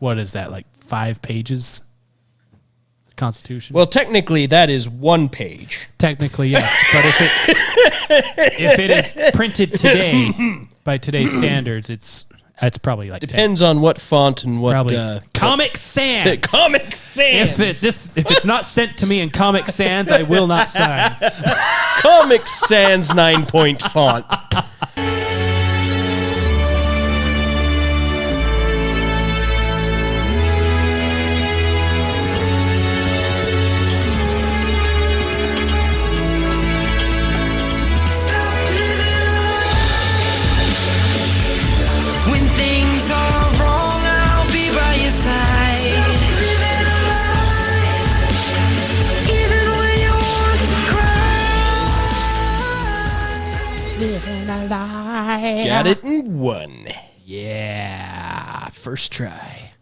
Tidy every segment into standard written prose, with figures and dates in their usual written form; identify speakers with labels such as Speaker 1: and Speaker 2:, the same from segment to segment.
Speaker 1: what is that, like 5 pages? Constitution?
Speaker 2: Well, technically, that is 1 page.
Speaker 1: Technically, yes. But if it is printed today, by today's standards, it's probably like
Speaker 2: Depends on what font and what...
Speaker 1: Comic Sans.
Speaker 2: Comic Sans.
Speaker 1: If it's not sent to me in Comic Sans, I will not sign.
Speaker 2: Comic Sans 9-point font. Got it in 1.
Speaker 1: Yeah. First try.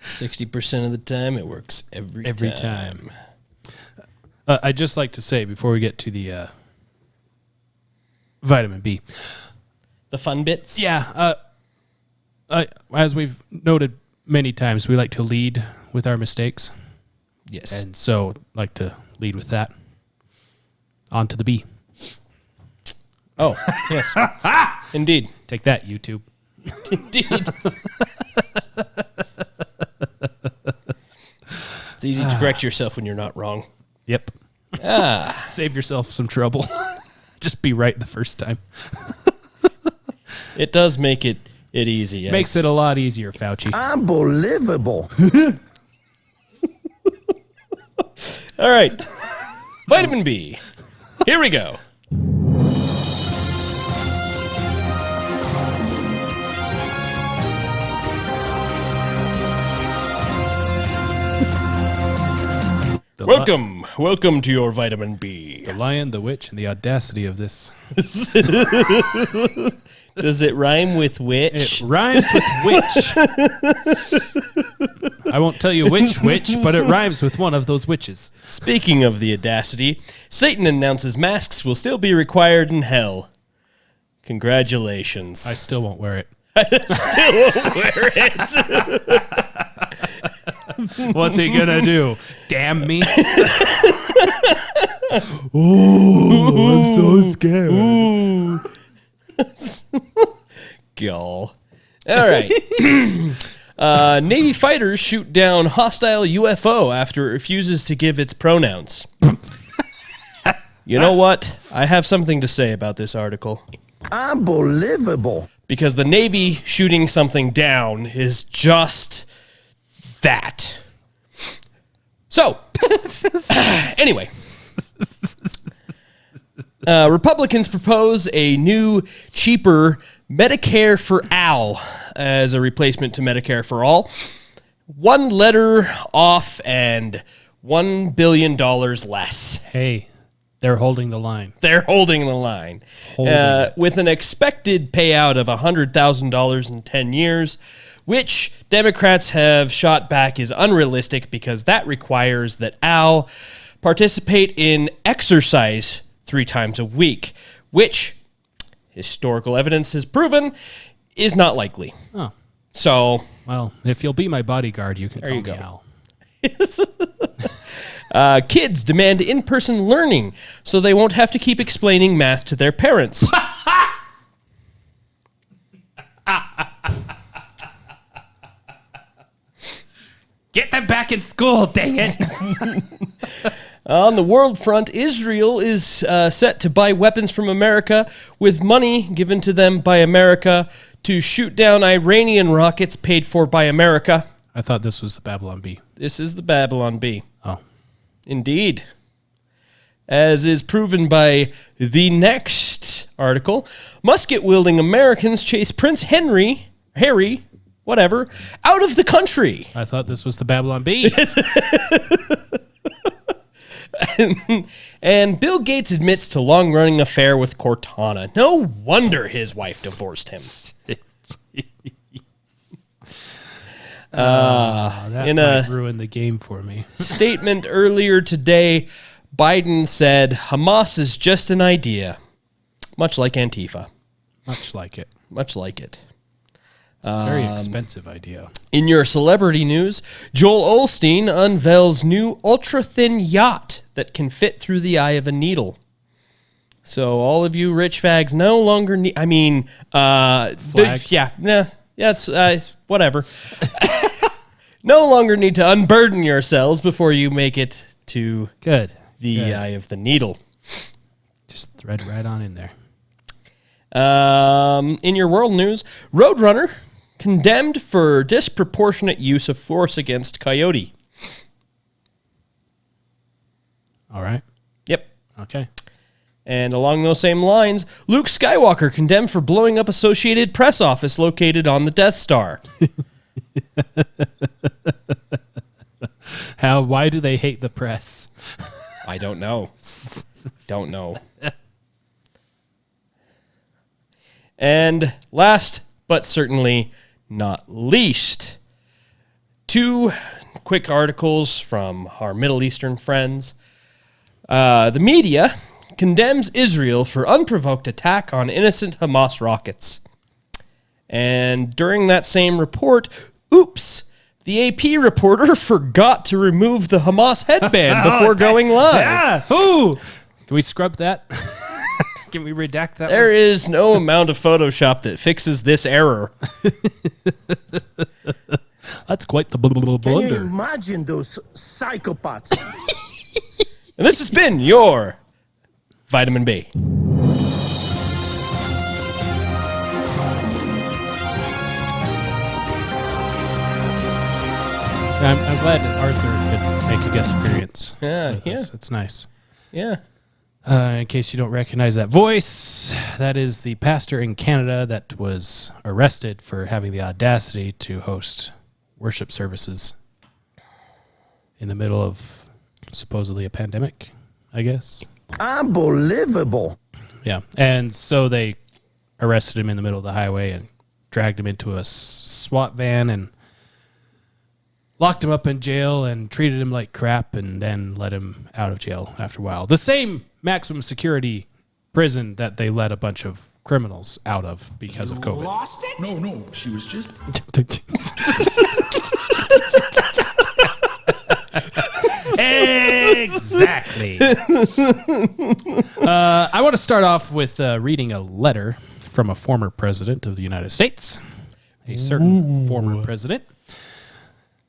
Speaker 2: 60% of the time, it works every time.
Speaker 1: I'd just like to say, before we get to the vitamin B.
Speaker 2: The fun bits?
Speaker 1: Yeah. As we've noted many times, we like to lead with our mistakes.
Speaker 2: Yes.
Speaker 1: And so, like to lead with that. On to the B.
Speaker 2: Oh, yes. Indeed.
Speaker 1: Take that, YouTube.
Speaker 2: Indeed. It's easy to correct yourself when you're not wrong.
Speaker 1: Yep. Save yourself some trouble. Just be right the first time.
Speaker 2: It does make it easy. Yes.
Speaker 1: Makes it a lot easier, Fauci.
Speaker 3: Unbelievable.
Speaker 2: All right. Vitamin B. Here we go. Welcome to your vitamin B.
Speaker 1: The Lion, the Witch, and the audacity of this.
Speaker 2: Does it rhyme with witch?
Speaker 1: It rhymes with witch. I won't tell you which witch, but it rhymes with one of those witches.
Speaker 2: Speaking of the audacity, Satan announces masks will still be required in hell. Congratulations.
Speaker 1: I still won't wear it.
Speaker 2: I still won't wear it.
Speaker 1: What's he gonna do? Damn me.
Speaker 3: Oh, I'm so scared.
Speaker 2: Gall. All right. Navy fighters shoot down hostile UFO after it refuses to give its pronouns. You know what? I have something to say about this article.
Speaker 3: Unbelievable.
Speaker 2: Because the Navy shooting something down is just that. So, anyway. Republicans propose a new, cheaper Medicare for All as a replacement to Medicare for All. 1 letter off and $1 billion less.
Speaker 1: Hey, they're holding the line.
Speaker 2: They're holding the line. With an expected payout of $100,000 in 10 years, which Democrats have shot back is unrealistic because that requires that Al participate in exercise 3 times a week, which historical evidence has proven is not likely.
Speaker 1: Oh.
Speaker 2: So,
Speaker 1: well, if you'll be my bodyguard, you can call me
Speaker 2: Al. Kids demand in-person learning so they won't have to keep explaining math to their parents.
Speaker 1: Get them back in school, dang it.
Speaker 2: On the world front, Israel is set to buy weapons from America with money given to them by America to shoot down Iranian rockets paid for by America.
Speaker 1: I thought this was the Babylon Bee.
Speaker 2: This is the Babylon Bee.
Speaker 1: Oh. Indeed.
Speaker 2: As is proven by the next article, musket-wielding Americans chase Prince Harry, whatever, out of the country.
Speaker 1: I thought this was the Babylon Bee.
Speaker 2: And Bill Gates admits to long-running affair with Cortana. No wonder his wife divorced him.
Speaker 1: That might ruin the game for me.
Speaker 2: Statement earlier today, Biden said, Hamas is just an idea. Much like Antifa.
Speaker 1: Much like it.
Speaker 2: Much like it.
Speaker 1: It's a very expensive idea.
Speaker 2: In your celebrity news, Joel Osteen unveils new ultra-thin yacht that can fit through the eye of a needle. So all of you rich fags no longer need...
Speaker 1: Flags?
Speaker 2: It's whatever. No longer need to unburden yourselves before you make it to the eye of the needle.
Speaker 1: Just thread right on in there.
Speaker 2: In your world news, Roadrunner condemned for disproportionate use of force against Coyote.
Speaker 1: All right.
Speaker 2: Yep.
Speaker 1: Okay.
Speaker 2: And along those same lines, Luke Skywalker condemned for blowing up Associated Press office located on the Death Star.
Speaker 1: Why do they hate the press?
Speaker 2: I don't know. Don't know. And last, but certainly not least, 2 quick articles from our Middle Eastern friends. The media condemns Israel for unprovoked attack on innocent Hamas rockets. And during that same report, oops, the AP reporter forgot to remove the Hamas headband before going live.
Speaker 1: Yeah. Ooh. Can we scrub that? Can we redact that?
Speaker 2: There is no amount of Photoshop that fixes this error.
Speaker 1: That's quite the
Speaker 3: Can you
Speaker 1: blunder.
Speaker 3: imagine those psychopaths?
Speaker 2: And this has been your Vitamin B.
Speaker 1: I'm glad that Arthur could make a guest appearance.
Speaker 2: Yeah.
Speaker 1: It's nice.
Speaker 2: Yeah.
Speaker 1: In case you don't recognize that voice, that is the pastor in Canada that was arrested for having the audacity to host worship services in the middle of supposedly a pandemic, I guess.
Speaker 3: Unbelievable.
Speaker 1: Yeah. And so they arrested him in the middle of the highway and dragged him into a SWAT van and locked him up in jail and treated him like crap and then let him out of jail after a while. The same maximum security prison that they let a bunch of criminals out of because of COVID.
Speaker 4: Lost it? No, she was just...
Speaker 1: Exactly. I want to start off with reading a letter from a former president of the United States, a certain former president.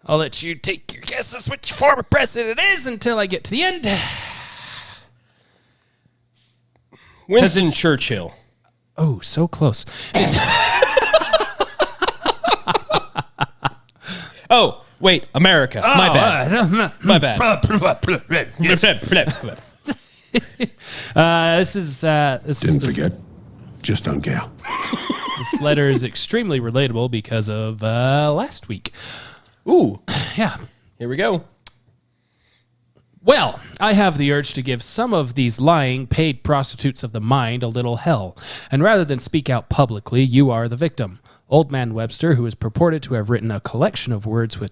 Speaker 1: I'll let you take your guesses which former president it is until I get to the end.
Speaker 2: Winston Churchill.
Speaker 1: Oh, so close.
Speaker 2: Oh, wait, America. My bad. My bad.
Speaker 1: This is
Speaker 4: Didn't forget. Just don't care.
Speaker 1: This letter is extremely relatable because of last week.
Speaker 2: Ooh,
Speaker 1: Yeah.
Speaker 2: here we go.
Speaker 1: Well, I have the urge to give some of these lying, paid prostitutes of the mind a little hell. And rather than speak out publicly, you are the victim. Old Man Webster, who is purported to have written a collection of words with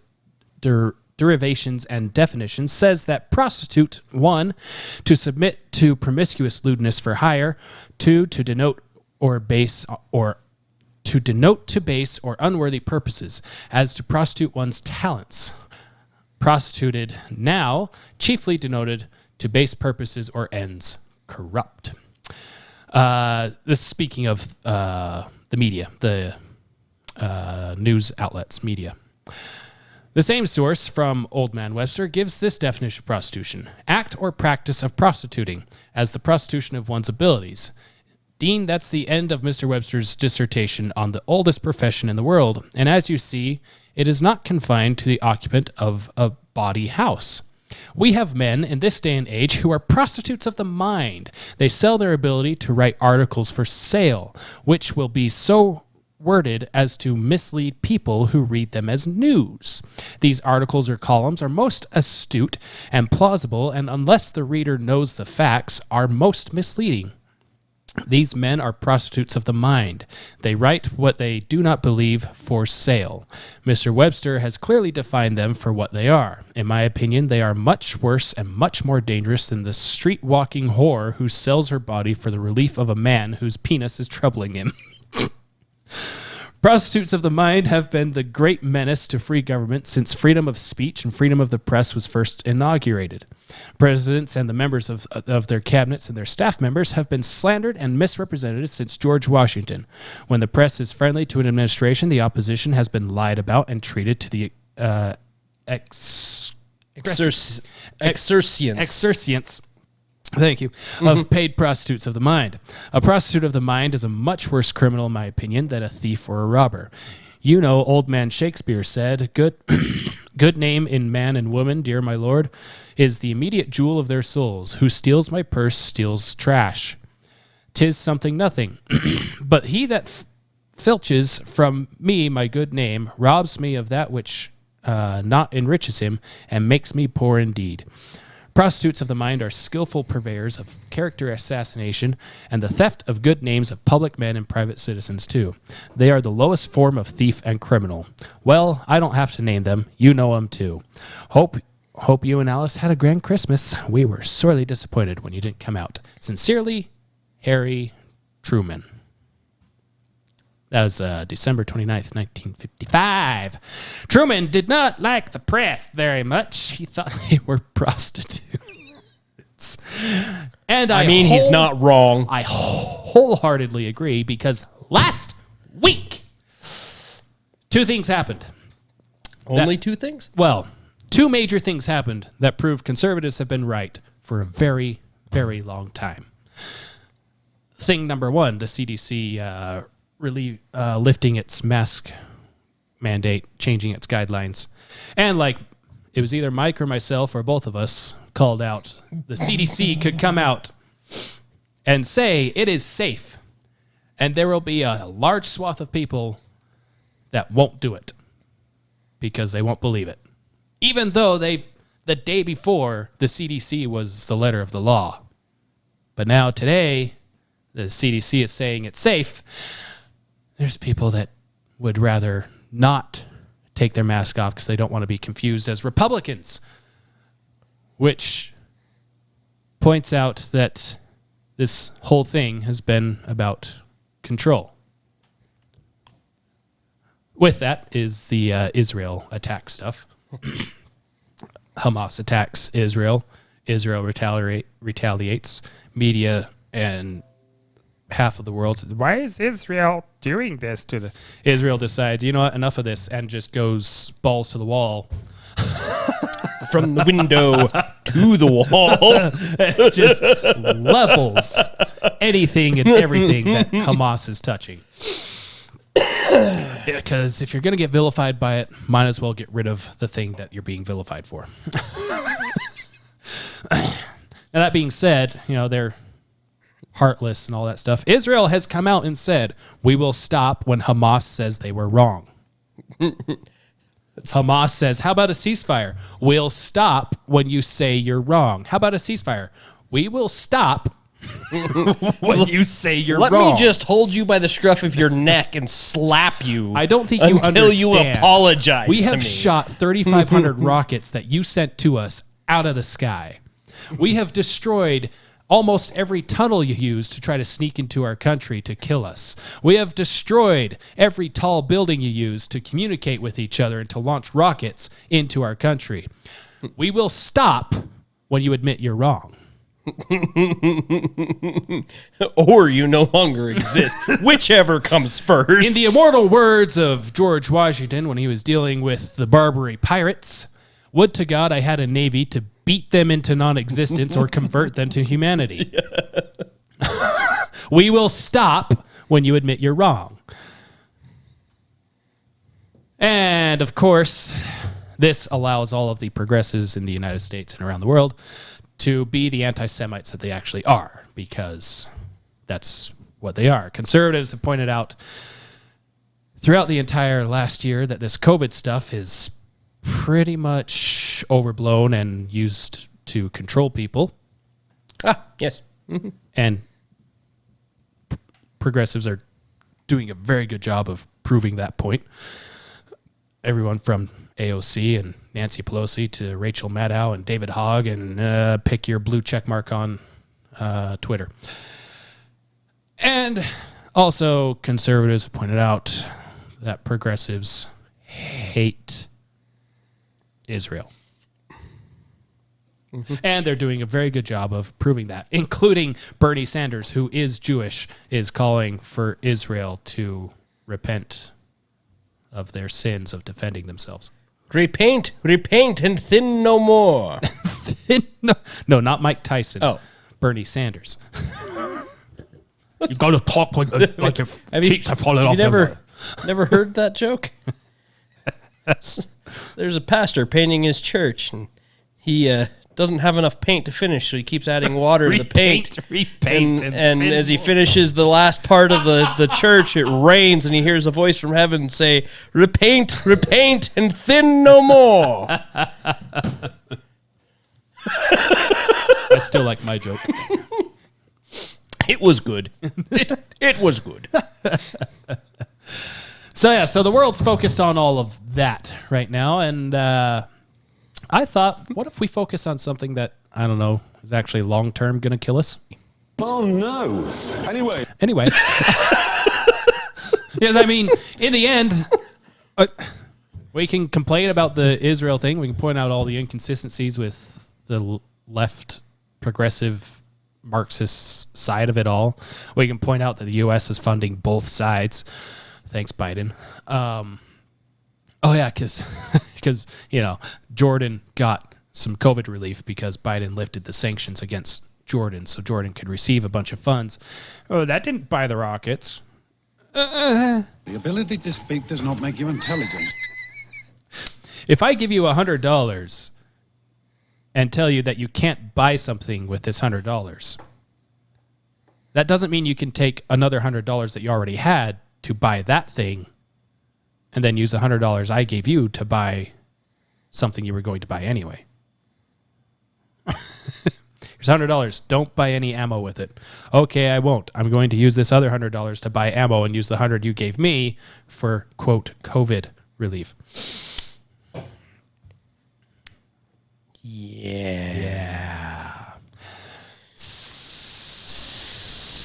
Speaker 1: derivations and definitions, says that prostitute, 1, to submit to promiscuous lewdness for hire, 2, to denote to base or unworthy purposes, as to prostitute one's talents. Prostituted, now chiefly denoted to base purposes or ends corrupt. This is speaking of the media, the news outlets, media. The same source from Old Man Webster gives this definition of prostitution: act or practice of prostituting, as the prostitution of one's abilities. Dean, that's the end of Mr. Webster's dissertation on the oldest profession in the world, and as you see, it is not confined to the occupant of a bawdy house. We have men in this day and age who are prostitutes of the mind. They sell their ability to write articles for sale, which will be so worded as to mislead people who read them as news. These articles or columns are most astute and plausible, and unless the reader knows the facts, are most misleading. These men are prostitutes of the mind. They write what they do not believe for sale. Mr. Webster has clearly defined them for what they are. In my opinion, they are much worse and much more dangerous than the street-walking whore who sells her body for the relief of a man whose penis is troubling him. Prostitutes of the mind have been the great menace to free government since freedom of speech and freedom of the press was first inaugurated. Presidents and the members of their cabinets and their staff members have been slandered and misrepresented since George Washington. When the press is friendly to an administration, the opposition has been lied about and treated to the exercience. Thank you. Of paid prostitutes of the mind. A prostitute of the mind is a much worse criminal, in my opinion, than a thief or a robber. You know, old man Shakespeare said, good name in man and woman, dear my lord, is the immediate jewel of their souls. Who steals my purse steals trash. 'Tis something nothing. But he that filches from me my good name robs me of that which not enriches him and makes me poor indeed. Prostitutes of the mind are skillful purveyors of character assassination and the theft of good names of public men and private citizens, too. They are the lowest form of thief and criminal. Well, I don't have to name them. You know them, too. Hope you and Alice had a grand Christmas. We were sorely disappointed when you didn't come out. Sincerely, Harry Truman. That was December 29th, 1955. Truman did not like the press very much. He thought they were prostitutes. And
Speaker 2: he's not wrong.
Speaker 1: I wholeheartedly agree because last week, two things happened.
Speaker 2: Only two things?
Speaker 1: Well, two major things happened that prove conservatives have been right for a very, very long time. Thing number one, the CDC lifting its mask mandate, changing its guidelines. And it was either Mike or myself or both of us called out the CDC could come out and say it is safe. And there will be a large swath of people that won't do it because they won't believe it. Even though the day before, the CDC was the letter of the law. But now today, the CDC is saying it's safe. There's people that would rather not take their mask off because they don't want to be confused as Republicans, which points out that this whole thing has been about control. With that is the Israel attack stuff. Hamas attacks Israel. Israel retaliates. Media and half of the world says, why is Israel doing this to the... Israel decides, you know what, enough of this, and just goes balls to the wall.
Speaker 2: From the window to the wall.
Speaker 1: It just levels anything and everything that Hamas is touching. Because if you're going to get vilified by it, might as well get rid of the thing that you're being vilified for. Now, that being said, they're heartless and all that stuff. Israel has come out and said, we will stop when Hamas says they were wrong. Hamas says, how about a ceasefire? We'll stop when you say you're wrong. How about a ceasefire? We will stop when you say you're wrong.
Speaker 2: Let me just hold you by the scruff of your neck and slap you.
Speaker 1: I don't think you understand.
Speaker 2: Until you apologize to me.
Speaker 1: We have shot 3,500 rockets that you sent to us out of the sky. We have destroyed almost every tunnel you use to try to sneak into our country to kill us. We have destroyed every tall building you use to communicate with each other and to launch rockets into our country. We will stop when you admit you're wrong.
Speaker 2: Or you no longer exist. Whichever comes first.
Speaker 1: In the immortal words of George Washington when he was dealing with the Barbary pirates, would to God I had a navy to beat them into non-existence or convert them to humanity. We will stop when you admit you're wrong. And, of course, this allows all of the progressives in the United States and around the world to be the anti-Semites that they actually are, because that's what they are. Conservatives have pointed out throughout the entire last year that this COVID stuff is pretty much overblown and used to control people.
Speaker 2: Yes.
Speaker 1: Mm-hmm. And progressives are doing a very good job of proving that point. Everyone from AOC and Nancy Pelosi to Rachel Maddow and David Hogg and pick your blue check mark on Twitter. And also conservatives have pointed out that progressives hate Israel. Mm-hmm. And they're doing a very good job of proving that, including Bernie Sanders, who is Jewish, is calling for Israel to repent of their sins of defending themselves.
Speaker 2: Repent, and sin no more.
Speaker 1: No, not Mike Tyson.
Speaker 2: Oh.
Speaker 1: Bernie Sanders. You got to talk like your cheeks have fallen off.
Speaker 2: You never heard that joke? There's a pastor painting his church, and he doesn't have enough paint to finish, so he keeps adding water to the paint.
Speaker 1: Repaint.
Speaker 2: And as he finishes the last part of the church, it rains, and he hears a voice from heaven say, repent, and sin no more.
Speaker 1: I still like my joke.
Speaker 2: It was good. It was good.
Speaker 1: So the world's focused on all of that right now, and I thought, what if we focus on something that, I don't know, is actually long-term going to kill us?
Speaker 5: Oh, no. Anyway.
Speaker 1: Yes, I mean, in the end, we can complain about the Israel thing. We can point out all the inconsistencies with the left progressive Marxist side of it all. We can point out that the U.S. is funding both sides. Thanks, Biden. Oh, yeah, because, Jordan got some COVID relief because Biden lifted the sanctions against Jordan so Jordan could receive a bunch of funds. Oh, that didn't buy the rockets.
Speaker 6: The ability to speak does not make you intelligent.
Speaker 1: If I give you $100 and tell you that you can't buy something with this $100, that doesn't mean you can take another $100 that you already had to buy that thing and then use the $100 I gave you to buy something you were going to buy anyway. Here's $100. Don't buy any ammo with it. Okay, I won't. I'm going to use this other $100 to buy ammo and use the $100 you gave me for, quote, COVID relief.
Speaker 2: Yeah.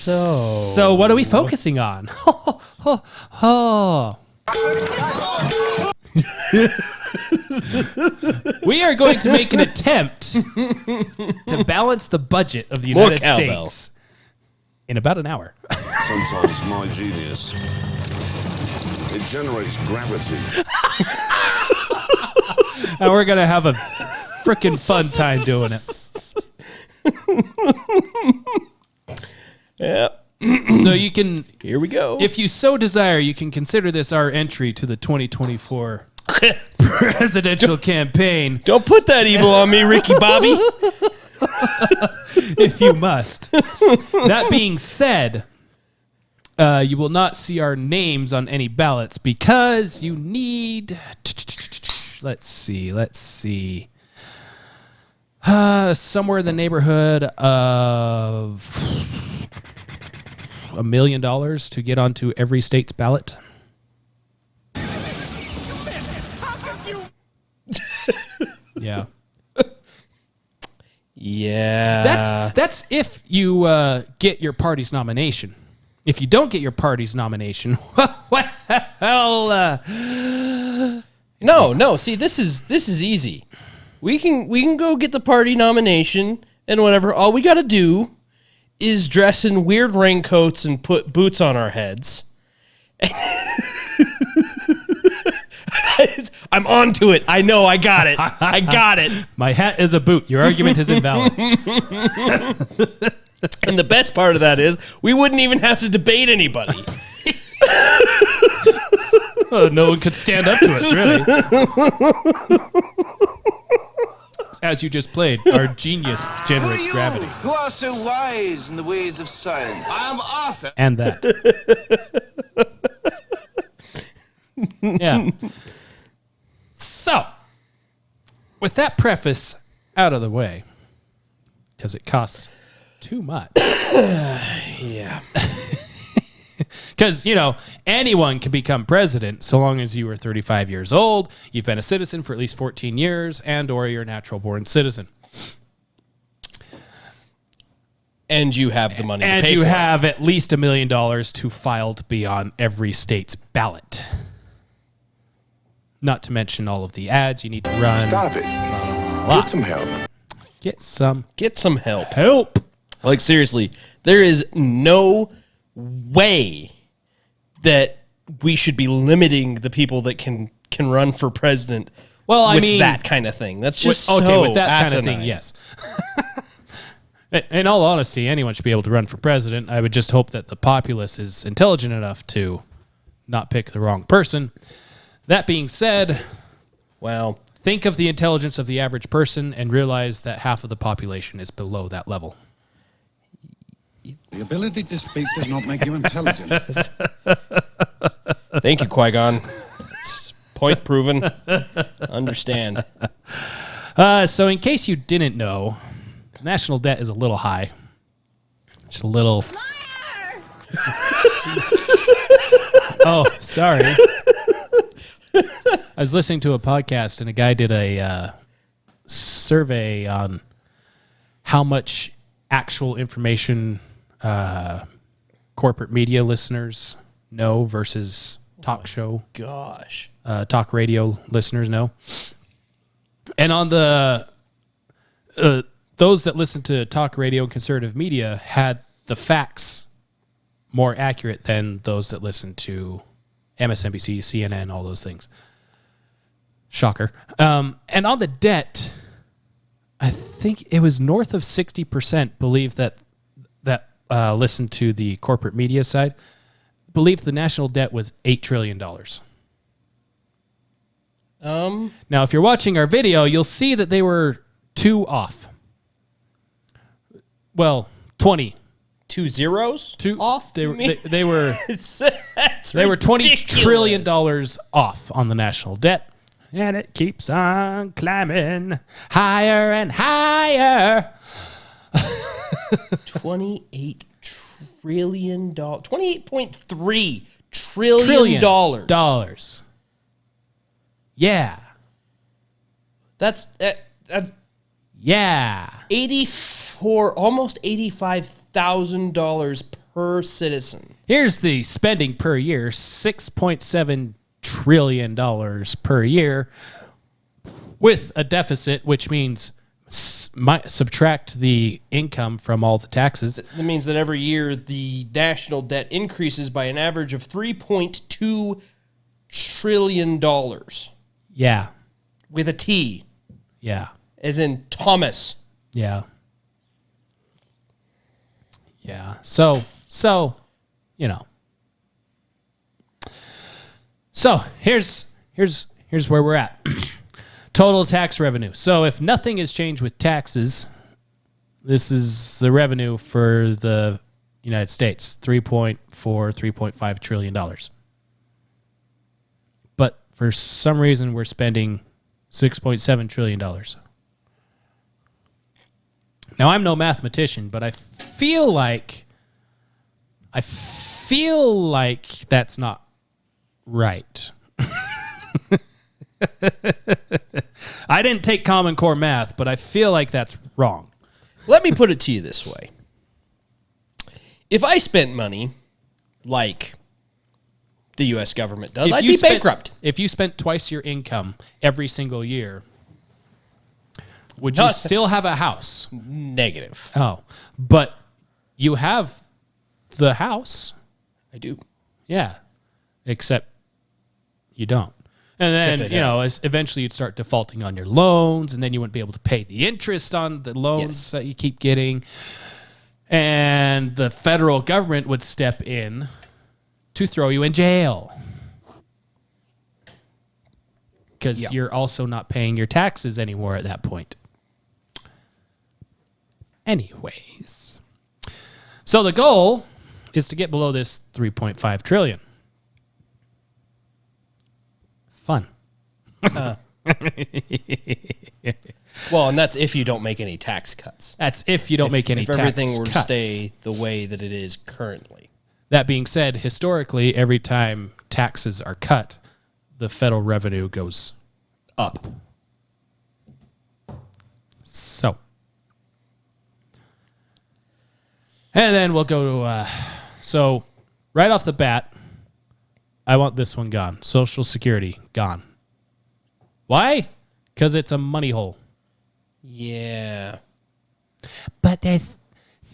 Speaker 1: So what are we focusing on? We are going to make an attempt to balance the budget of the United States in about an hour.
Speaker 5: Sometimes my genius, it generates gravity.
Speaker 1: And we're going to have a freaking fun time doing it.
Speaker 2: Yep.
Speaker 1: So you can...
Speaker 2: Here we go.
Speaker 1: If you so desire, you can consider this our entry to the 2024 presidential campaign.
Speaker 2: Don't put that evil on me, Ricky Bobby.
Speaker 1: If you must. That being said, you will not see our names on any ballots because you need... Let's see. Somewhere in the neighborhood of $1 million to get onto every state's ballot. Yeah.
Speaker 2: Yeah.
Speaker 1: That's if you get your party's nomination. If you don't get your party's nomination, well,
Speaker 2: No. See, this is easy. We can go get the party nomination and whatever. All we got to do is dress in weird raincoats and put boots on our heads. I'm on to it. I know. I got it. I got it.
Speaker 1: My hat is a boot. Your argument is invalid.
Speaker 2: And the best part of that is we wouldn't even have to debate anybody.
Speaker 1: Oh, no one could stand up to it, really. As you just played, our genius generates gravity.
Speaker 7: Who are so wise in the ways of science? I'm Arthur.
Speaker 1: And that. Yeah. So, with that preface out of the way, because it costs too much.
Speaker 2: Yeah.
Speaker 1: Because, anyone can become president so long as you are 35 years old, you've been a citizen for at least 14 years, and or you're a natural-born citizen.
Speaker 2: And you have the money to pay for it.
Speaker 1: And you have at least $1 million to file to be on every state's ballot. Not to mention all of the ads you need to run.
Speaker 5: Stop it. Get some help.
Speaker 2: Get some help.
Speaker 1: Help.
Speaker 2: Like, seriously, there is no way that we should be limiting the people that can run for president.
Speaker 1: Well, I
Speaker 2: with
Speaker 1: mean,
Speaker 2: that kind of thing. That's just
Speaker 1: okay,
Speaker 2: so
Speaker 1: with that
Speaker 2: asinine.
Speaker 1: kind of thing, yes. In all honesty, anyone should be able to run for president. I would just hope that the populace is intelligent enough to not pick the wrong person. That being said,
Speaker 2: Well,
Speaker 1: think of the intelligence of the average person and realize that half of the population is below that level.
Speaker 6: The ability to speak does not make you intelligent.
Speaker 2: thank you, Qui-Gon. Point proven. Understand.
Speaker 1: So in case you didn't know, national debt is a little high. Just a little. Oh, sorry. I was listening to a podcast and a guy did a survey on how much actual information corporate media listeners know versus talk show.
Speaker 2: Gosh.
Speaker 1: Talk radio listeners know. And on the those that listen to talk radio and conservative media had the facts more accurate than those that listen to MSNBC, CNN, all those things. Shocker. And on the debt, I think it was north of 60% believe that listened to the corporate media side believed the national debt was $8 trillion. Now, if you're watching our video, you'll see that they were 2 off. Well, 20.
Speaker 2: 2 zeros?
Speaker 1: 2
Speaker 2: off?
Speaker 1: They were $20
Speaker 2: ridiculous.
Speaker 1: trillion off on the national debt. And it keeps on climbing higher and higher.
Speaker 2: $28 trillion. $28.3 trillion.
Speaker 1: Dollars. Yeah.
Speaker 2: That's
Speaker 1: Yeah.
Speaker 2: almost $85,000 per citizen.
Speaker 1: Here's the spending per year, $6.7 trillion per year with a deficit, which means subtract the income from all the taxes.
Speaker 2: That means that every year the national debt increases by an average of $3.2 trillion.
Speaker 1: Yeah.
Speaker 2: With a T.
Speaker 1: Yeah.
Speaker 2: As in Thomas.
Speaker 1: Yeah. Yeah. So, you know. So, here's where we're at. Total tax revenue. So, if nothing has changed with taxes, this is the revenue for the United States, $3.5 trillion. But for some reason, we're spending $6.7 trillion. Now, I'm no mathematician, but I feel like that's not right. I didn't take Common Core math, but I feel like that's wrong.
Speaker 2: Let me put it to you this way. If I spent money like the U.S. government does, I'd be bankrupt.
Speaker 1: If you spent twice your income every single year, would you still have a house?
Speaker 2: Negative.
Speaker 1: Oh, but you have the house.
Speaker 2: I do.
Speaker 1: Yeah, except you don't. And then, eventually you'd start defaulting on your loans, and then you wouldn't be able to pay the interest on the loans that you keep getting. And the federal government would step in to throw you in jail. Because you're also not paying your taxes anymore at that point. Anyways. So the goal is to get below this $3.5 trillion. Fun.
Speaker 2: Well, and that's if you don't make any tax cuts.
Speaker 1: That's if you don't make any tax cuts.
Speaker 2: If everything were to stay the way that it is currently.
Speaker 1: That being said, historically, every time taxes are cut, the federal revenue goes up. So. And then we'll go to, so right off the bat, I want this one gone. Social Security, gone. Why? Because it's a money hole.
Speaker 2: Yeah.
Speaker 1: But there's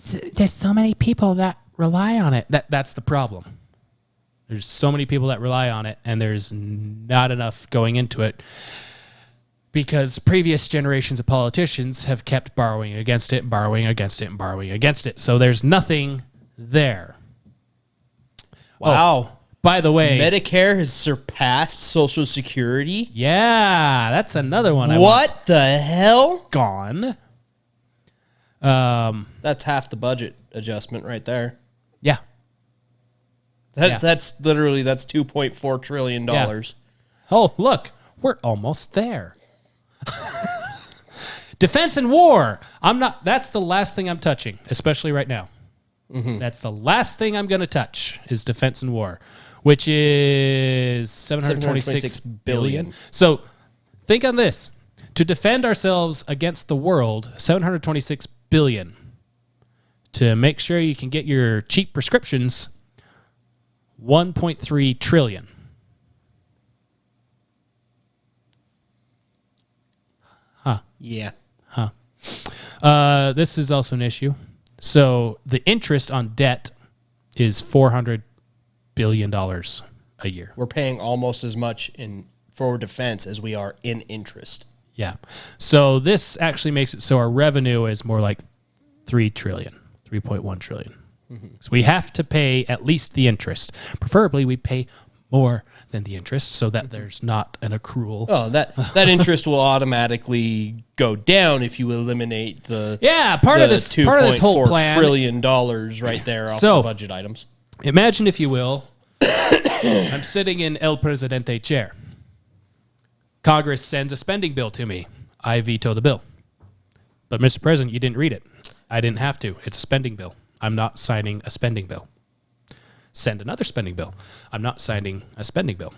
Speaker 1: so many people that rely on it. That's the problem. There's so many people that rely on it, and there's not enough going into it because previous generations of politicians have kept borrowing against it, borrowing against it, and borrowing against it. So there's nothing there.
Speaker 2: Wow.
Speaker 1: Oh, by the way,
Speaker 2: Medicare has surpassed Social Security.
Speaker 1: yeah, that's another one.
Speaker 2: What the hell?
Speaker 1: Gone.
Speaker 2: That's half the budget adjustment right there.
Speaker 1: Yeah.
Speaker 2: That's literally $2.4 trillion.
Speaker 1: Yeah. Oh, look, we're almost there. Defense and war. That's the last thing I'm touching, especially right now. Mm-hmm. That's the last thing I'm going to touch is defense and war, which is $726 billion. So think on this. To defend ourselves against the world, $726 billion. To make sure you can get your cheap prescriptions, $1.3 trillion.
Speaker 2: Yeah.
Speaker 1: This is also an issue. So the interest on debt is $400 billion a year.
Speaker 2: We're paying almost as much for defense as we are in interest.
Speaker 1: Yeah. So this actually makes it so our revenue is more like $3 trillion, $3.1 trillion. Mm-hmm. So we have to pay at least the interest. Preferably we pay more than the interest so that there's not an accrual.
Speaker 2: Oh, that interest will automatically go down if you eliminate the
Speaker 1: part of this whole plan.
Speaker 2: $2.4 trillion right there off the budget items.
Speaker 1: Imagine, if you will, I'm sitting in El Presidente chair. Congress sends a spending bill to me. I veto the bill. But Mr. President, you didn't read it. I didn't have to. It's a spending bill. I'm not signing a spending bill. Send another spending bill. I'm not signing a spending bill.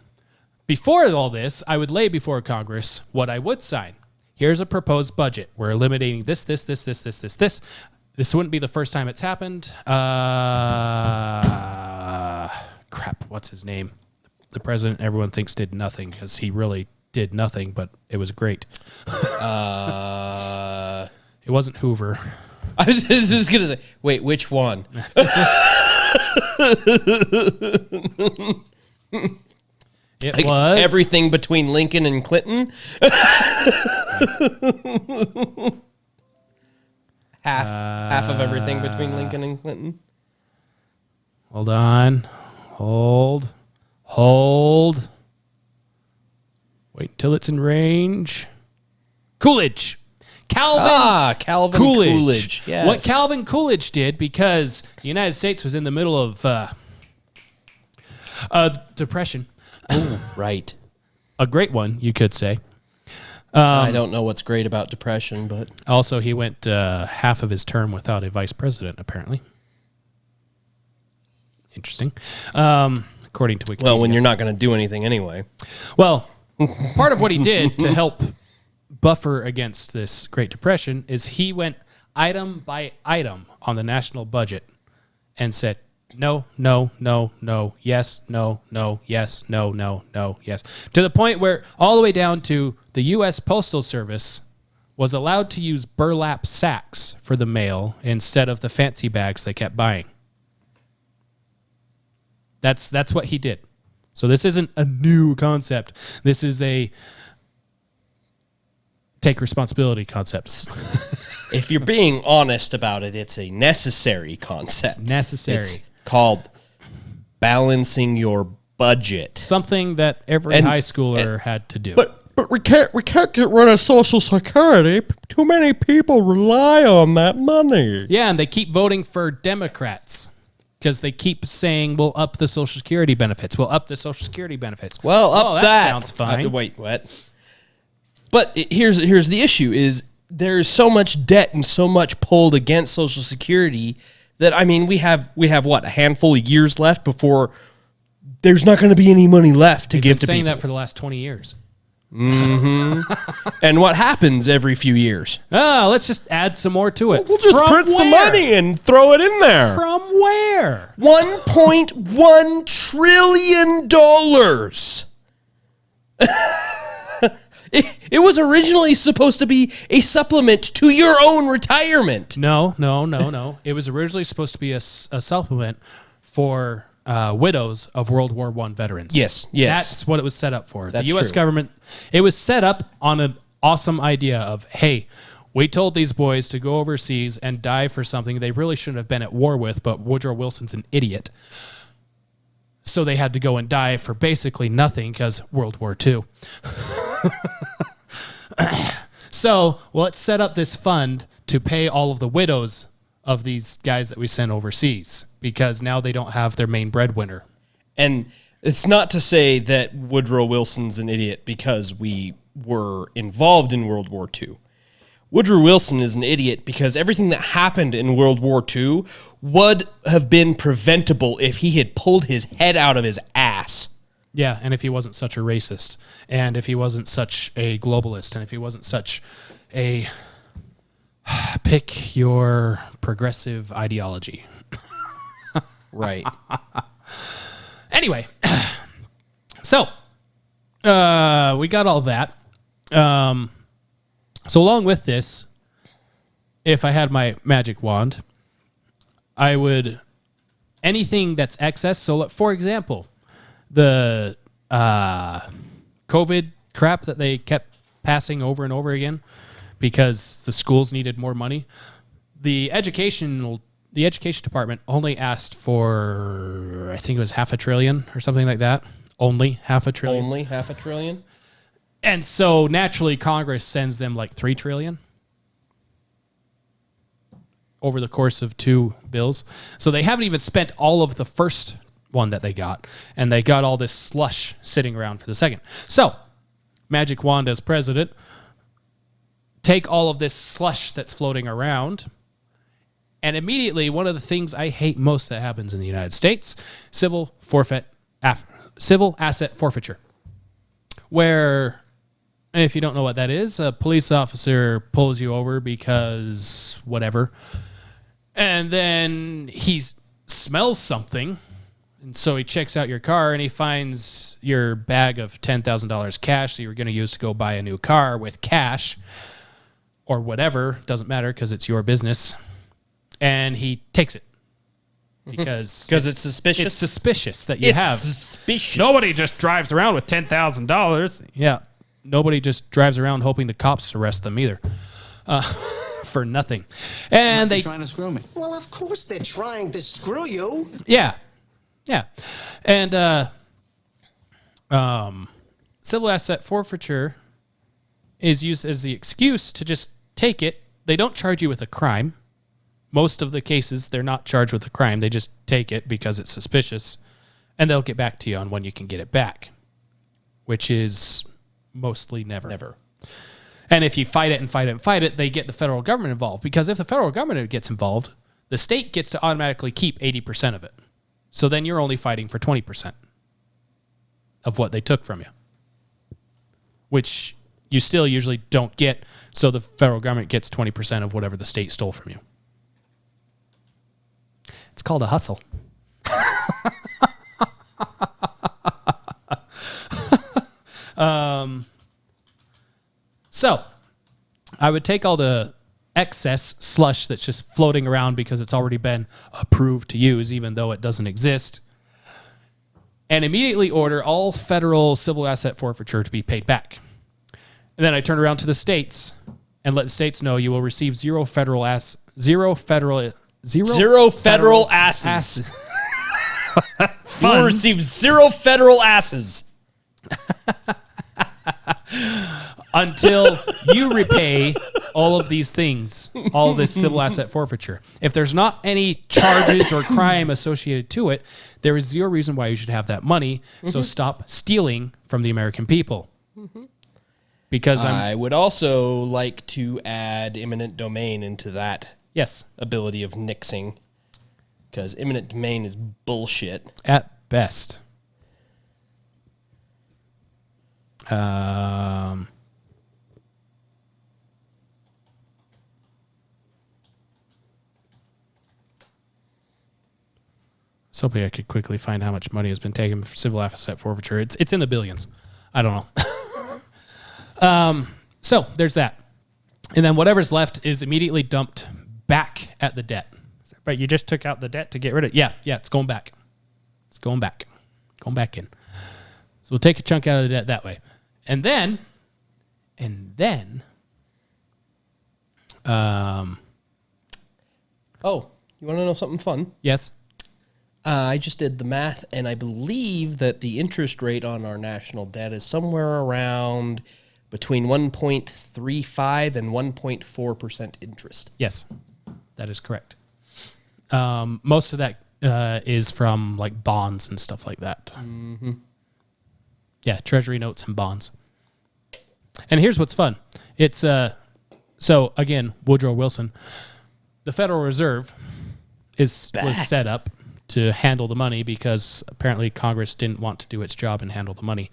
Speaker 1: Before all this, I would lay before Congress what I would sign. Here's a proposed budget. We're eliminating this. This wouldn't be the first time it's happened. Crap, what's his name? The president everyone thinks did nothing because he really did nothing, but it was great. It wasn't Hoover.
Speaker 2: I was just going to say, wait, which one?
Speaker 1: It was
Speaker 2: everything between Lincoln and Clinton. half of everything between Lincoln and Clinton.
Speaker 1: Hold on. Hold. Wait until it's in range. Coolidge.
Speaker 2: Calvin Coolidge. Yes.
Speaker 1: What Calvin Coolidge did, because the United States was in the middle of depression.
Speaker 2: Oh, right.
Speaker 1: A great one, you could say.
Speaker 2: I don't know what's great about depression, but...
Speaker 1: Also, he went half of his term without a vice president, apparently. Interesting. According to Wikipedia.
Speaker 2: Well, when you're not going to do anything anyway.
Speaker 1: Well, part of what he did to help buffer against this Great Depression is he went item by item on the national budget and said, no, yes, no, yes, no, yes. To the point where all the way down to the U.S. Postal Service was allowed to use burlap sacks for the mail instead of the fancy bags they kept buying. That's what he did. So this isn't a new concept. This is a take responsibility concepts.
Speaker 2: If you're being honest about it, it's a necessary concept.
Speaker 1: It's necessary.
Speaker 2: It's called balancing your budget.
Speaker 1: Something that every high schooler had to do.
Speaker 2: But we can't get rid of Social Security. Too many people rely on that money.
Speaker 1: Yeah, and they keep voting for Democrats because they keep saying we'll up the Social Security benefits. We'll up the Social Security benefits.
Speaker 2: Well,
Speaker 1: that sounds fine.
Speaker 2: Wait, what? But here's the issue: is there's so much debt and so much pulled against Social Security that, I mean, we have what, a handful of years left before there's not going to be any money left to give to people.
Speaker 1: We've been saying that for the last 20 years.
Speaker 2: Mm-hmm. And what happens every few years?
Speaker 1: Let's just add some more to it.
Speaker 2: We'll just print some money and throw it in there.
Speaker 1: From where?
Speaker 2: $1.1 trillion. It was originally supposed to be a supplement to your own retirement.
Speaker 1: No. It was originally supposed to be a supplement for widows of World War I veterans.
Speaker 2: Yes.
Speaker 1: That's what it was set up for.
Speaker 2: That's
Speaker 1: the U.S.
Speaker 2: true.
Speaker 1: government, it was set up on an awesome idea of, hey, we told these boys to go overseas and die for something they really shouldn't have been at war with, but Woodrow Wilson's an idiot. So they had to go and die for basically nothing because World War II. So let's set up this fund to pay all of the widows of these guys that we sent overseas because now they don't have their main breadwinner.
Speaker 2: And it's not to say that Woodrow Wilson's an idiot because we were involved in World War II. Woodrow Wilson is an idiot because everything that happened in World War II would have been preventable if he had pulled his head out of his ass.
Speaker 1: Yeah, and if he wasn't such a racist, and if he wasn't such a globalist, and if he wasn't such a pick your progressive ideology.
Speaker 2: Right.
Speaker 1: Anyway, so we got all that. So along with this, if I had my magic wand, I would, anything that's excess. So for example, the COVID crap that they kept passing over and over again because the schools needed more money. The education department only asked for, I think it was $500 billion or something like that. Only $500 billion.
Speaker 2: Only $500 billion?
Speaker 1: And so naturally Congress sends them like $3 trillion over the course of 2 bills. So they haven't even spent all of the first one that they got, and they got all this slush sitting around for the second. So magic wand as president, take all of this slush that's floating around, and immediately one of the things I hate most that happens in the United States, civil asset forfeiture, where, if you don't know what that is, a police officer pulls you over because whatever, and then he smells something, and so he checks out your car and he finds your bag of $10,000 cash that you were going to use to go buy a new car with cash or whatever, doesn't matter because it's your business, and he takes it. Because
Speaker 2: it's suspicious?
Speaker 1: It's suspicious that you have.
Speaker 2: Suspicious.
Speaker 1: Nobody just drives around with $10,000. Yeah. Nobody just drives around hoping the cops arrest them either. For nothing. And they
Speaker 6: trying to screw me.
Speaker 7: Well, of course they're trying to screw you.
Speaker 1: Yeah. Yeah. And civil asset forfeiture is used as the excuse to just take it. They don't charge you with a crime. Most of the cases, they're not charged with a crime. They just take it because it's suspicious, and they'll get back to you on when you can get it back, which is mostly never.
Speaker 2: Never.
Speaker 1: And if you fight it, they get the federal government involved, because if the federal government gets involved, the state gets to automatically keep 80% of it. So then you're only fighting for 20% of what they took from you, which you still usually don't get. So the federal government gets 20% of whatever the state stole from you. It's called a hustle. So I would take all the excess slush that's just floating around because it's already been approved to use, even though it doesn't exist, and immediately order all federal civil asset forfeiture to be paid back. And then I turn around to the states and let the states know you will receive zero federal asses.
Speaker 2: You will receive 0 federal asses.
Speaker 1: Until you repay all of these things, all this civil asset forfeiture. If there's not any charges or crime associated to it, there is zero reason why you should have that money. So stop stealing from the American people. Because
Speaker 2: I would also like to add eminent domain into that
Speaker 1: yes,
Speaker 2: ability of nixing, because eminent domain is bullshit.
Speaker 1: at best. I was hoping I could quickly find how much money has been taken for civil asset forfeiture. It's in the billions. I don't know. So there's that. And then whatever's left is immediately dumped back at the debt. Right, you just took out the debt to get rid of it. Yeah, it's going back. It's going back. Going back in. So we'll take a chunk out of the debt that way. And then,
Speaker 2: oh, you want to know something fun?
Speaker 1: yes.
Speaker 2: I just did the math, and I believe that the interest rate on our national debt is somewhere around between 1.35 and 1.4% interest.
Speaker 1: Yes, that is correct. Most of that is from like bonds and stuff like that. Mm-hmm. Yeah, treasury notes and bonds. And here's what's fun. It's so again, Woodrow Wilson, the Federal Reserve was set up to handle the money because apparently Congress didn't want to do its job and handle the money.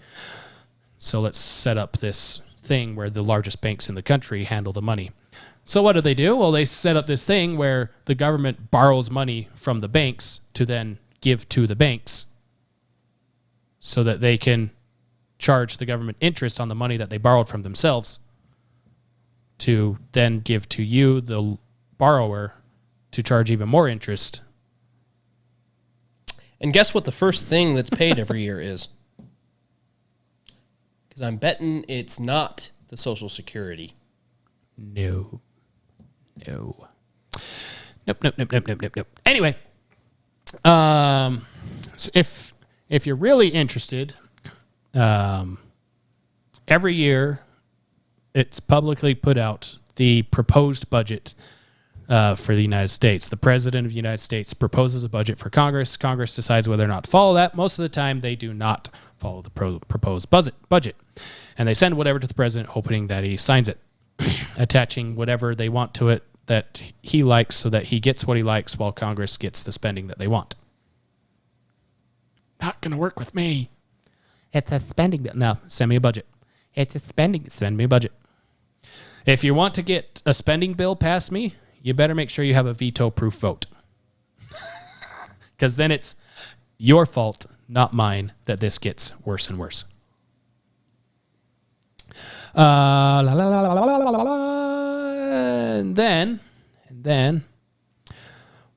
Speaker 1: So let's set up this thing where the largest banks in the country handle the money. So what do? Well, they set up this thing where the government borrows money from the banks to then give to the banks so that they can charge the government interest on the money that they borrowed from themselves to then give to you, the borrower, to charge even more interest.
Speaker 2: And guess what the first thing that's paid every year is? Because I'm betting it's not the Social Security.
Speaker 1: No. Nope. Anyway, so if you're really interested, every year it's publicly put out the proposed budget for the United States. The President of the United States proposes a budget for Congress. Congress decides whether or not to follow that. Most of the time, they do not follow the proposed budget. And they send whatever to the President, hoping that he signs it, attaching whatever they want to it that he likes so that he gets what he likes while Congress gets the spending that they want. Not going to work with me. It's a spending bill. No, send me a budget. It's a spending. Send me a budget. If you want to get a spending bill past me, you better make sure you have a veto-proof vote. Because then it's your fault, not mine, that this gets worse and worse. And then,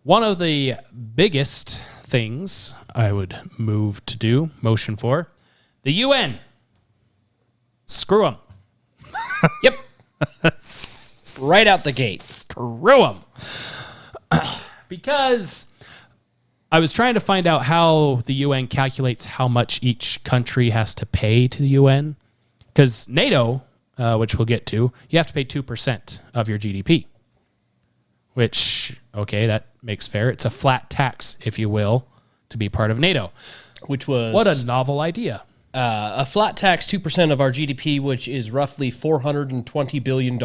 Speaker 1: one of the biggest things I would motion for, the UN. Screw them.
Speaker 2: Yep. Right out the gate.
Speaker 1: Screw them. Because I was trying to find out how the UN calculates how much each country has to pay to the UN. Because NATO, which we'll get to, you have to pay 2% of your GDP. Which, okay, that makes fair. It's a flat tax, if you will, to be part of NATO.
Speaker 2: Which was...
Speaker 1: What a novel idea.
Speaker 2: A flat tax, 2% of our GDP, which is roughly $420 billion.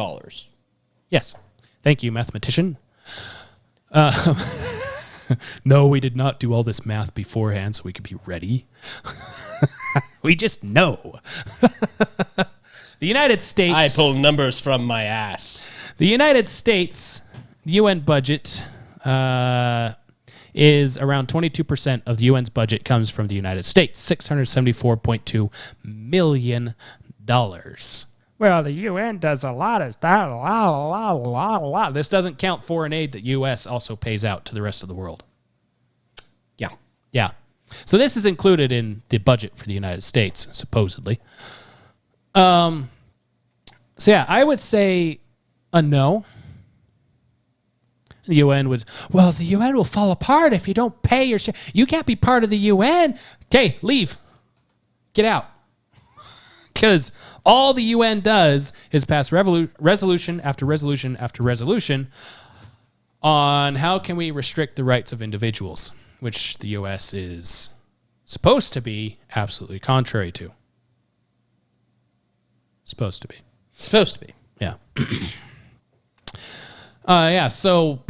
Speaker 1: Yes. Thank you, mathematician. No, we did not do all this math beforehand so we could be ready. We just know. The United States...
Speaker 2: I pull numbers from my ass.
Speaker 1: The United States, the UN budget is around 22% of the UN's budget comes from the United States, $674.2 million. Well, the UN does a lot of stuff, a lot. This doesn't count foreign aid that U.S. also pays out to the rest of the world. Yeah. So this is included in the budget for the United States, supposedly. So yeah, I would say a no. The UN the UN will fall apart if you don't pay your share. You can't be part of the UN. Okay, leave. Get out. Because all the UN does is pass resolution after resolution after resolution on how can we restrict the rights of individuals, which the U.S. is supposed to be absolutely contrary to. Supposed to be. Yeah. So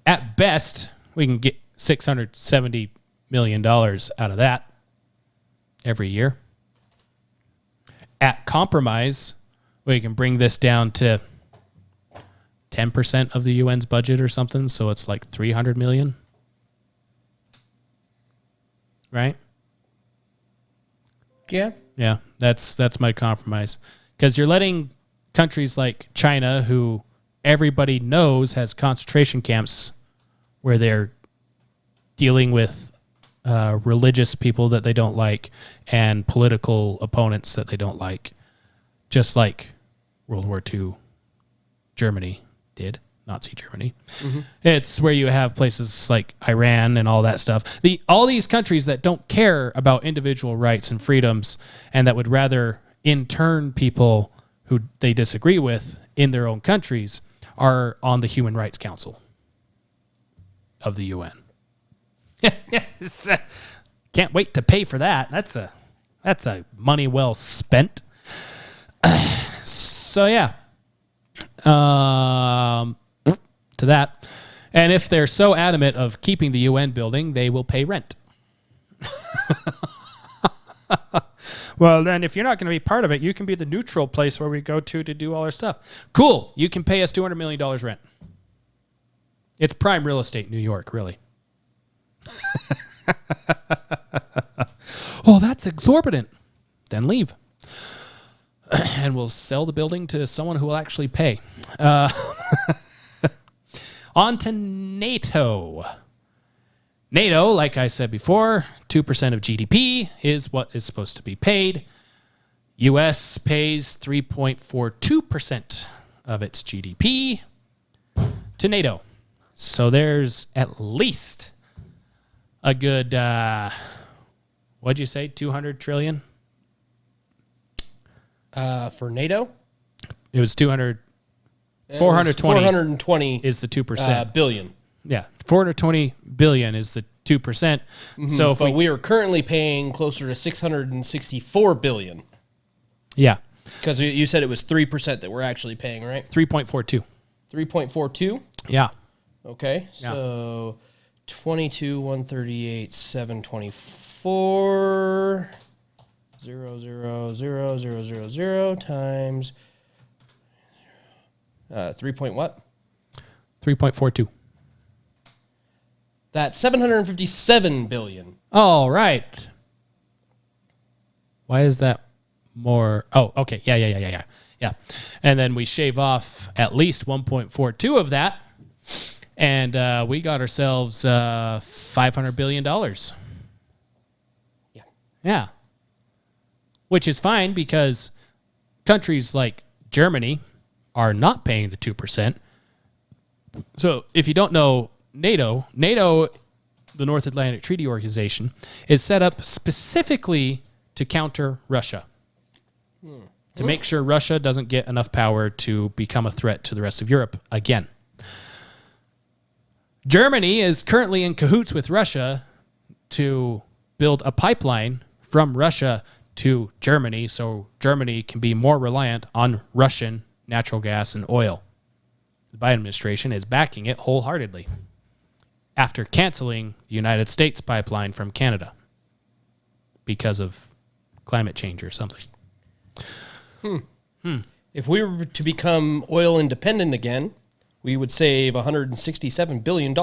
Speaker 1: at best, we can get $670 million out of that every year. At compromise, we can bring this down to 10% of the UN's budget or something, so it's like $300 million. Right?
Speaker 2: Yeah.
Speaker 1: Yeah, that's my compromise. Because you're letting countries like China, who everybody knows has concentration camps where they're dealing with religious people that they don't like and political opponents that they don't like, just like World War II Germany did, Nazi Germany. Mm-hmm. It's where you have places like Iran and all that stuff. All these countries that don't care about individual rights and freedoms and that would rather intern people who they disagree with in their own countries are on the Human Rights Council of the UN. Yes. Can't wait to pay for that. That's a money well spent. So yeah. To that. And if they're so adamant of keeping the UN building, they will pay rent. Well, then if you're not going to be part of it, you can be the neutral place where we go to do all our stuff. Cool. You can pay us $200 million rent. It's prime real estate in New York, really. Oh, that's exorbitant. Then leave. And we'll sell the building to someone who will actually pay. On to NATO. NATO, like I said before, 2% of GDP is what is supposed to be paid. U.S. pays 3.42% of its GDP to NATO. So there's at least a good, what'd you say, 200 trillion?
Speaker 2: For NATO?
Speaker 1: It was 200. 420 is the 2%.
Speaker 2: Billion.
Speaker 1: Yeah, 420 billion is the 2%. Mm-hmm. So if
Speaker 2: we are currently paying closer to 664 billion.
Speaker 1: Yeah.
Speaker 2: Because you said it was 3% that we're actually paying, right?
Speaker 1: 3.42.
Speaker 2: 3.42?
Speaker 1: Yeah.
Speaker 2: Okay. Yeah. So 22, 138, 724, 0, 0, 0, 0, 0, 0 times 3 point what?
Speaker 1: 3.42.
Speaker 2: That's 757 billion.
Speaker 1: All right. Why is that more? Oh, okay. Yeah. And then we shave off at least 1.42 of that, and we got ourselves $500 billion. Yeah. Which is fine because countries like Germany are not paying the 2%. So if you don't know, NATO, the North Atlantic Treaty Organization, is set up specifically to counter Russia. To make sure Russia doesn't get enough power to become a threat to the rest of Europe again. Germany is currently in cahoots with Russia to build a pipeline from Russia to Germany so Germany can be more reliant on Russian natural gas and oil. The Biden administration is backing it wholeheartedly after canceling the United States pipeline from Canada because of climate change or something.
Speaker 2: If we were to become oil independent again, we would save $167 billion.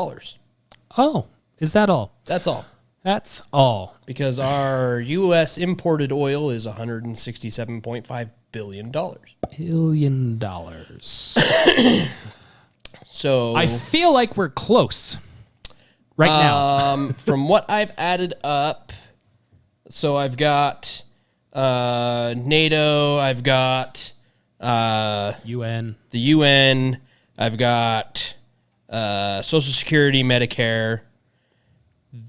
Speaker 1: Oh, is that all?
Speaker 2: That's all.
Speaker 1: That's all.
Speaker 2: Because our U.S. imported oil is $167.5 billion. So
Speaker 1: I feel like we're close right now.
Speaker 2: From what I've added up, so I've got NATO, I've got
Speaker 1: UN,
Speaker 2: the UN, I've got Social Security, Medicare.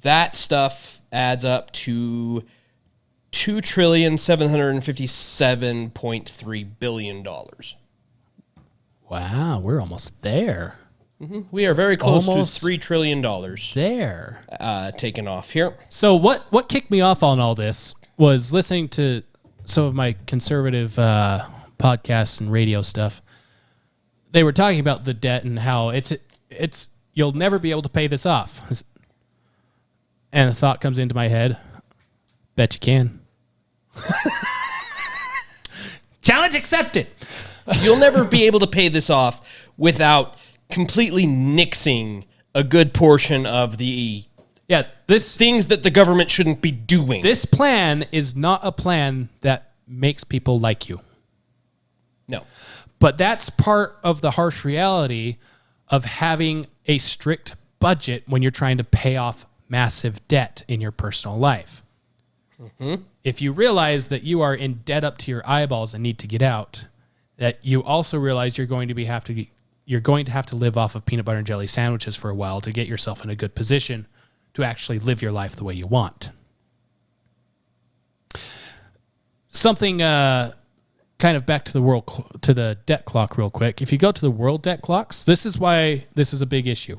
Speaker 2: That stuff adds up to $2,757.3 billion.
Speaker 1: Wow, we're almost there.
Speaker 2: Mm-hmm. We are very close to $3 trillion
Speaker 1: there.
Speaker 2: Taken off here.
Speaker 1: So what kicked me off on all this was listening to some of my conservative podcasts and radio stuff. They were talking about the debt and how it's you'll never be able to pay this off. And a thought comes into my head. Bet you can. Challenge accepted.
Speaker 2: You'll never be able to pay this off without completely nixing a good portion of the things that the government shouldn't be doing.
Speaker 1: This plan is not a plan that makes people like you.
Speaker 2: No.
Speaker 1: But that's part of the harsh reality of having a strict budget when you're trying to pay off massive debt in your personal life. Mm-hmm. If you realize that you are in debt up to your eyeballs and need to get out, that you also realize you're going to have to live off of peanut butter and jelly sandwiches for a while to get yourself in a good position to actually live your life the way you want. Something kind of back to the debt clock real quick. If you go to the world debt clocks, this is why this is a big issue.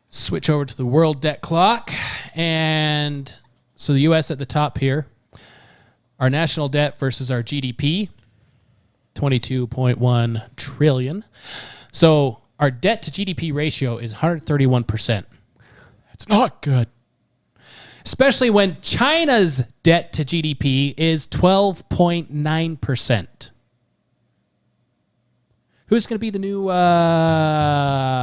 Speaker 1: Switch over to the world debt clock, and so the U.S. at the top here. Our national debt versus our GDP, 22.1 trillion. So our debt to GDP ratio is 131%. It's not good. Especially when China's debt to GDP is 12.9%. Who's going to be the new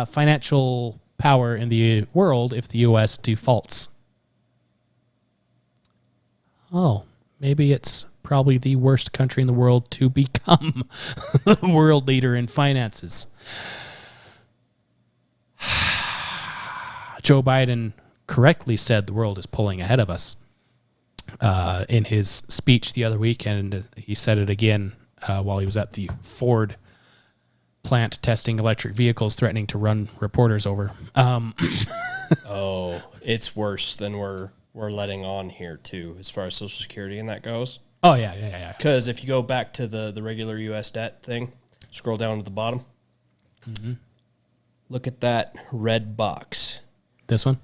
Speaker 1: financial power in the world if the U.S. defaults? Oh, maybe it's probably the worst country in the world to become the world leader in finances. Joe Biden correctly said the world is pulling ahead of us in his speech the other week, and he said it again while he was at the Ford plant testing electric vehicles, threatening to run reporters over.
Speaker 2: Oh, it's worse than we're letting on here too, as far as Social Security and that goes.
Speaker 1: Oh yeah.
Speaker 2: Because if you go back to the regular U.S. debt thing, scroll down to the bottom. Mm-hmm. Look at that red box.
Speaker 1: This one?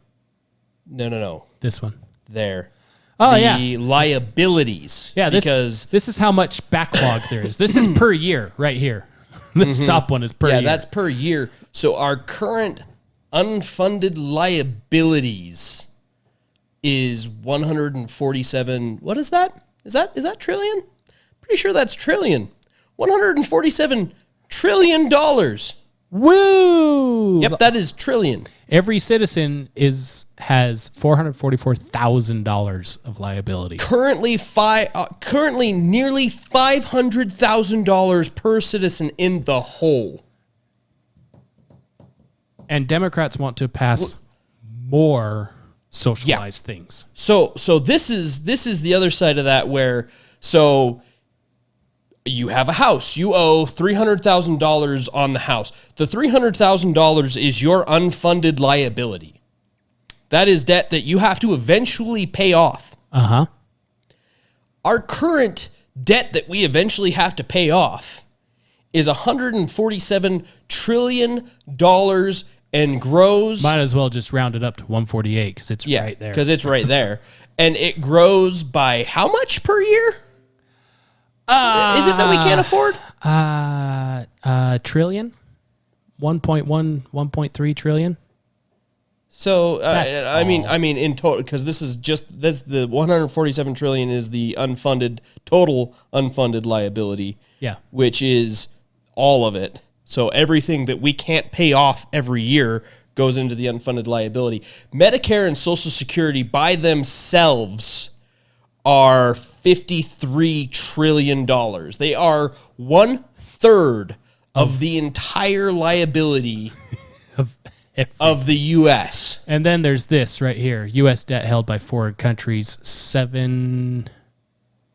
Speaker 2: No.
Speaker 1: This one.
Speaker 2: There.
Speaker 1: Oh,
Speaker 2: the liabilities.
Speaker 1: Yeah, this is how much backlog there is. This is per year right here. This top one is per year.
Speaker 2: Yeah, that's per year. So our current unfunded liabilities is 147. What is that? Is that trillion? Pretty sure that's trillion. $147 trillion.
Speaker 1: Woo!
Speaker 2: Yep, that is trillion.
Speaker 1: Every citizen has $444,000 of liability.
Speaker 2: Currently nearly $500,000 per citizen in the whole.
Speaker 1: And Democrats want to pass more socialized things.
Speaker 2: So this is the other side of that, where you have a house. You owe $300,000 on the house. The $300,000 is your unfunded liability. That is debt that you have to eventually pay off.
Speaker 1: Uh-huh.
Speaker 2: Our current debt that we eventually have to pay off is $147 trillion and grows.
Speaker 1: Might as well just round it up to 148 because it's right there.
Speaker 2: Because it's right there. And it grows by how much per year? Is it that we can't afford?
Speaker 1: Trillion? 1.3 trillion?
Speaker 2: So, I mean, in total, because this the 147 trillion is the total unfunded liability.
Speaker 1: Yeah.
Speaker 2: Which is all of it. So everything that we can't pay off every year goes into the unfunded liability. Medicare and Social Security by themselves are $53 trillion. They are 1/3 of the entire liability of the U.S.
Speaker 1: And then there's this right here. U.S. debt held by foreign countries, $7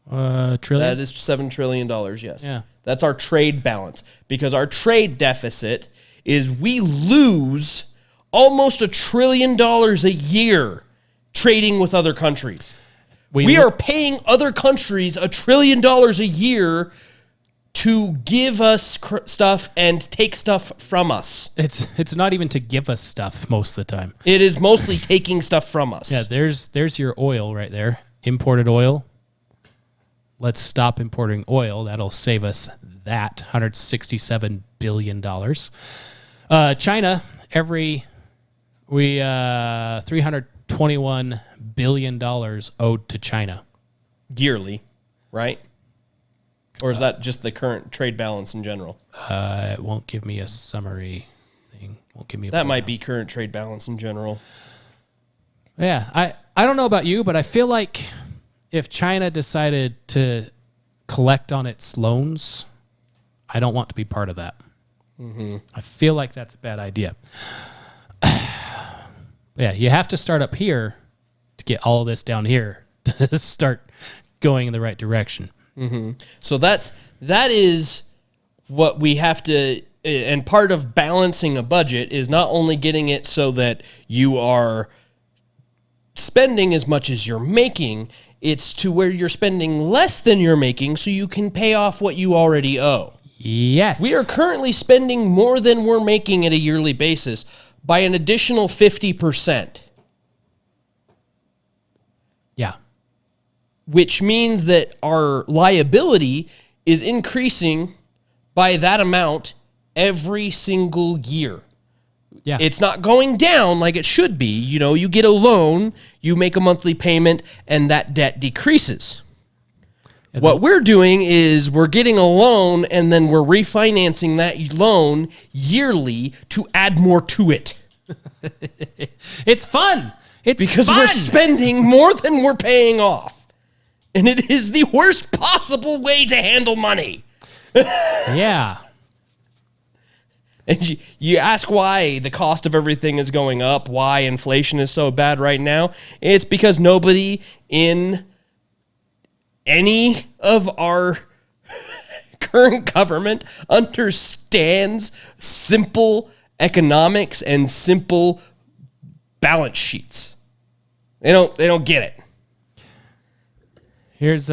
Speaker 1: trillion?
Speaker 2: That is $7 trillion, yes.
Speaker 1: Yeah.
Speaker 2: That's our trade balance. Because our trade deficit is we lose almost $1 trillion a year trading with other countries. We are paying other countries $1 trillion a year to give us stuff and take stuff from us.
Speaker 1: It's not even to give us stuff most of the time.
Speaker 2: It is mostly taking stuff from us.
Speaker 1: Yeah, there's your oil right there. Imported oil. Let's stop importing oil. That'll save us that $167 billion. China, $321 billion owed to China.
Speaker 2: Yearly, right? Or is that just the current trade balance in general?
Speaker 1: It won't give me a summary thing. Won't give me
Speaker 2: that might be current trade balance in general.
Speaker 1: Yeah, I don't know about you, but I feel like if China decided to collect on its loans. I don't want to be part of that. I feel like that's a bad idea. Yeah, you have to start up here to get all this down here to start going in the right direction.
Speaker 2: So that is what we have to, and part of balancing a budget is not only getting it so that you are spending as much as you're making, it's to where you're spending less than you're making so you can pay off what you already owe.
Speaker 1: Yes.
Speaker 2: We are currently spending more than we're making at a yearly basis by an additional 50%.
Speaker 1: Yeah.
Speaker 2: Which means that our liability is increasing by that amount every single year.
Speaker 1: Yeah.
Speaker 2: It's not going down like it should be. You know, you get a loan, you make a monthly payment, and that debt decreases. What we're doing is we're getting a loan, and then we're refinancing that loan yearly to add more to it.
Speaker 1: It's fun. It's
Speaker 2: because
Speaker 1: fun.
Speaker 2: we're spending more than we're paying off. And it is the worst possible way to handle money.
Speaker 1: Yeah.
Speaker 2: And you ask why the cost of everything is going up, why inflation is so bad right now. It's because nobody in any of our current government understands simple economics and simple balance sheets. They don't get it.
Speaker 1: Here's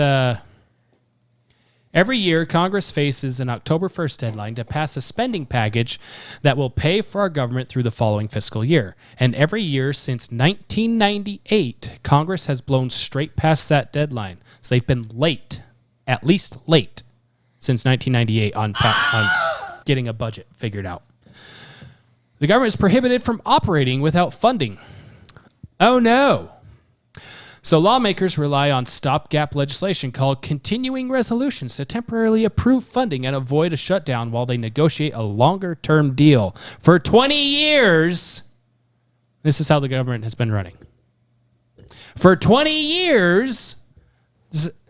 Speaker 1: every year, Congress faces an October 1st deadline to pass a spending package that will pay for our government through the following fiscal year. And every year since 1998, Congress has blown straight past that deadline. So they've been late, at least late, since 1998 on getting a budget figured out. The government is prohibited from operating without funding. Oh, no. So lawmakers rely on stopgap legislation called continuing resolutions to temporarily approve funding and avoid a shutdown while they negotiate a longer-term deal. For 20 years, this is how the government has been running. For 20 years...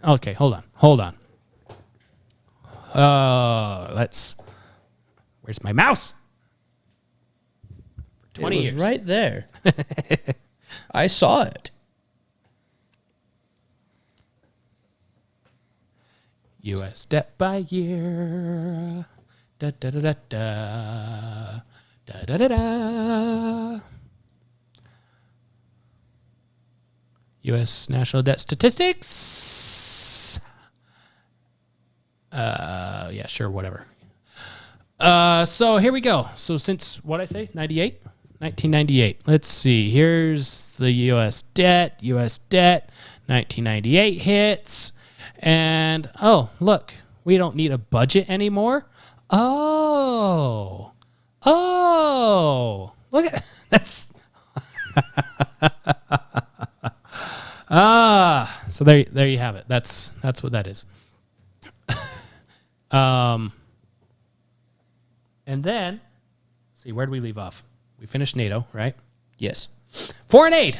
Speaker 1: Okay, hold on. Where's my mouse? For 20 years.
Speaker 2: Right there. I saw it.
Speaker 1: U.S. debt by year. Da da da da da. Da da da da. U.S. national debt statistics. Yeah, sure, whatever. So here we go. So since what I say, 98? 1998. Let's see. Here's the U.S. debt. 1998 hits. And, oh, look, we don't need a budget anymore. Oh, look at that's. So there you have it. That's what that is. And then, let's see, where did we leave off? We finished NATO, right?
Speaker 2: Yes.
Speaker 1: Foreign aid.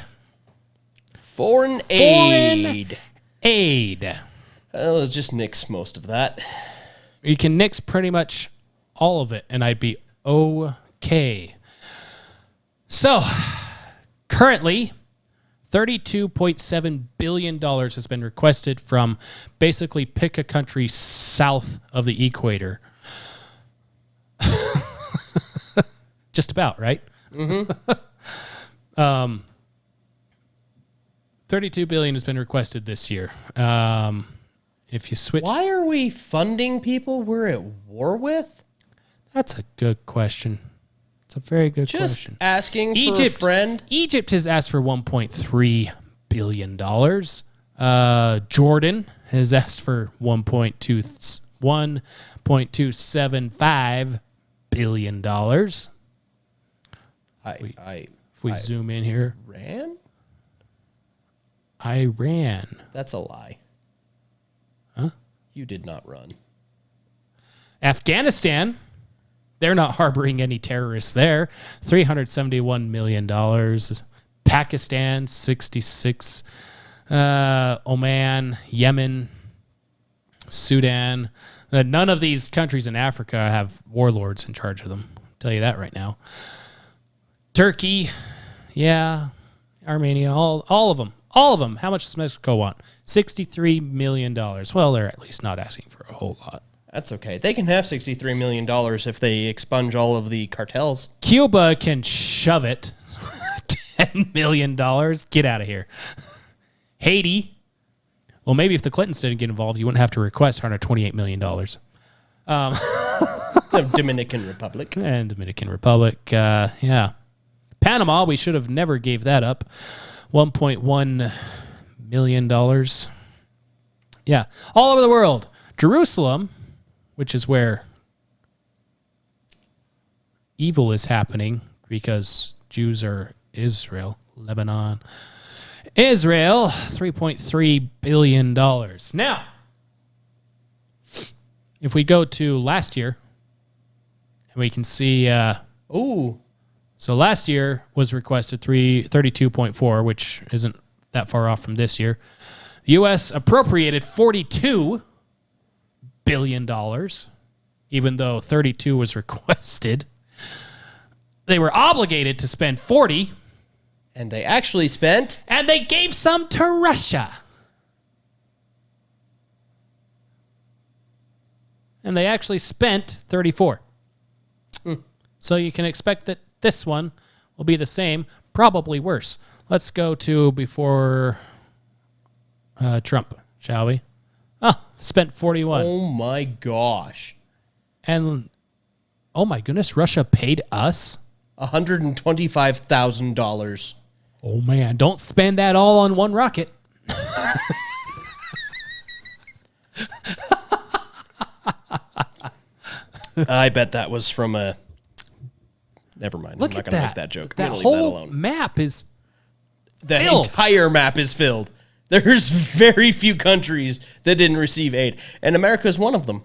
Speaker 2: Foreign aid.
Speaker 1: Let's
Speaker 2: just nix most of that.
Speaker 1: You can nix pretty much all of it, and I'd be okay. So, currently, $32.7 billion has been requested from basically pick a country south of the equator. Just about, right? Mm-hmm. $32 billion has been requested this year. If you switch...
Speaker 2: Why are we funding people we're at war with?
Speaker 1: That's a good question. It's a very good question.
Speaker 2: Just asking for a friend.
Speaker 1: Egypt has asked for $1.3 billion. Jordan has asked for $1.275 billion. If we zoom in here. Iran?
Speaker 2: That's a lie.
Speaker 1: Huh?
Speaker 2: You did not run.
Speaker 1: Afghanistan, they're not harboring any terrorists there. $371 million. Pakistan, 66. Oman, Yemen, Sudan. None of these countries in Africa have warlords in charge of them. I'll tell you that right now. Turkey, yeah. Armenia, all of them. All of them. How much does Mexico want? $63 million. Well, they're at least not asking for a whole lot.
Speaker 2: That's okay. They can have $63 million if they expunge all of the cartels.
Speaker 1: Cuba can shove it. $10 million. Get out of here. Haiti. Well, maybe if the Clintons didn't get involved, you wouldn't have to request $128 million.
Speaker 2: The Dominican Republic.
Speaker 1: And Dominican Republic, yeah. Panama, we should have never gave that up. $1.1 million. Yeah, all over the world. Jerusalem, which is where evil is happening because Jews are Israel, Lebanon. Israel, $3.3 billion. Now, if we go to last year, and we can see... So last year was requested 32.4, which isn't that far off from this year. The U.S. appropriated $42 billion, even though 32 was requested. They were obligated to spend 40.
Speaker 2: And they actually spent?
Speaker 1: And they gave some to Russia. And they actually spent 34. So you can expect that this one will be the same, probably worse. Let's go to before Trump, shall we? Oh, spent 41.
Speaker 2: Oh my gosh.
Speaker 1: And oh my goodness, Russia paid us
Speaker 2: $125,000.
Speaker 1: Oh man, don't spend that all on one rocket.
Speaker 2: I bet that was from a... Never mind.
Speaker 1: Look
Speaker 2: I'm not
Speaker 1: at
Speaker 2: going to
Speaker 1: that.
Speaker 2: make that joke.
Speaker 1: That
Speaker 2: I'm going to leave that
Speaker 1: whole
Speaker 2: alone.
Speaker 1: map is
Speaker 2: The
Speaker 1: filled.
Speaker 2: entire map is filled. There's very few countries that didn't receive aid, and America's one of them.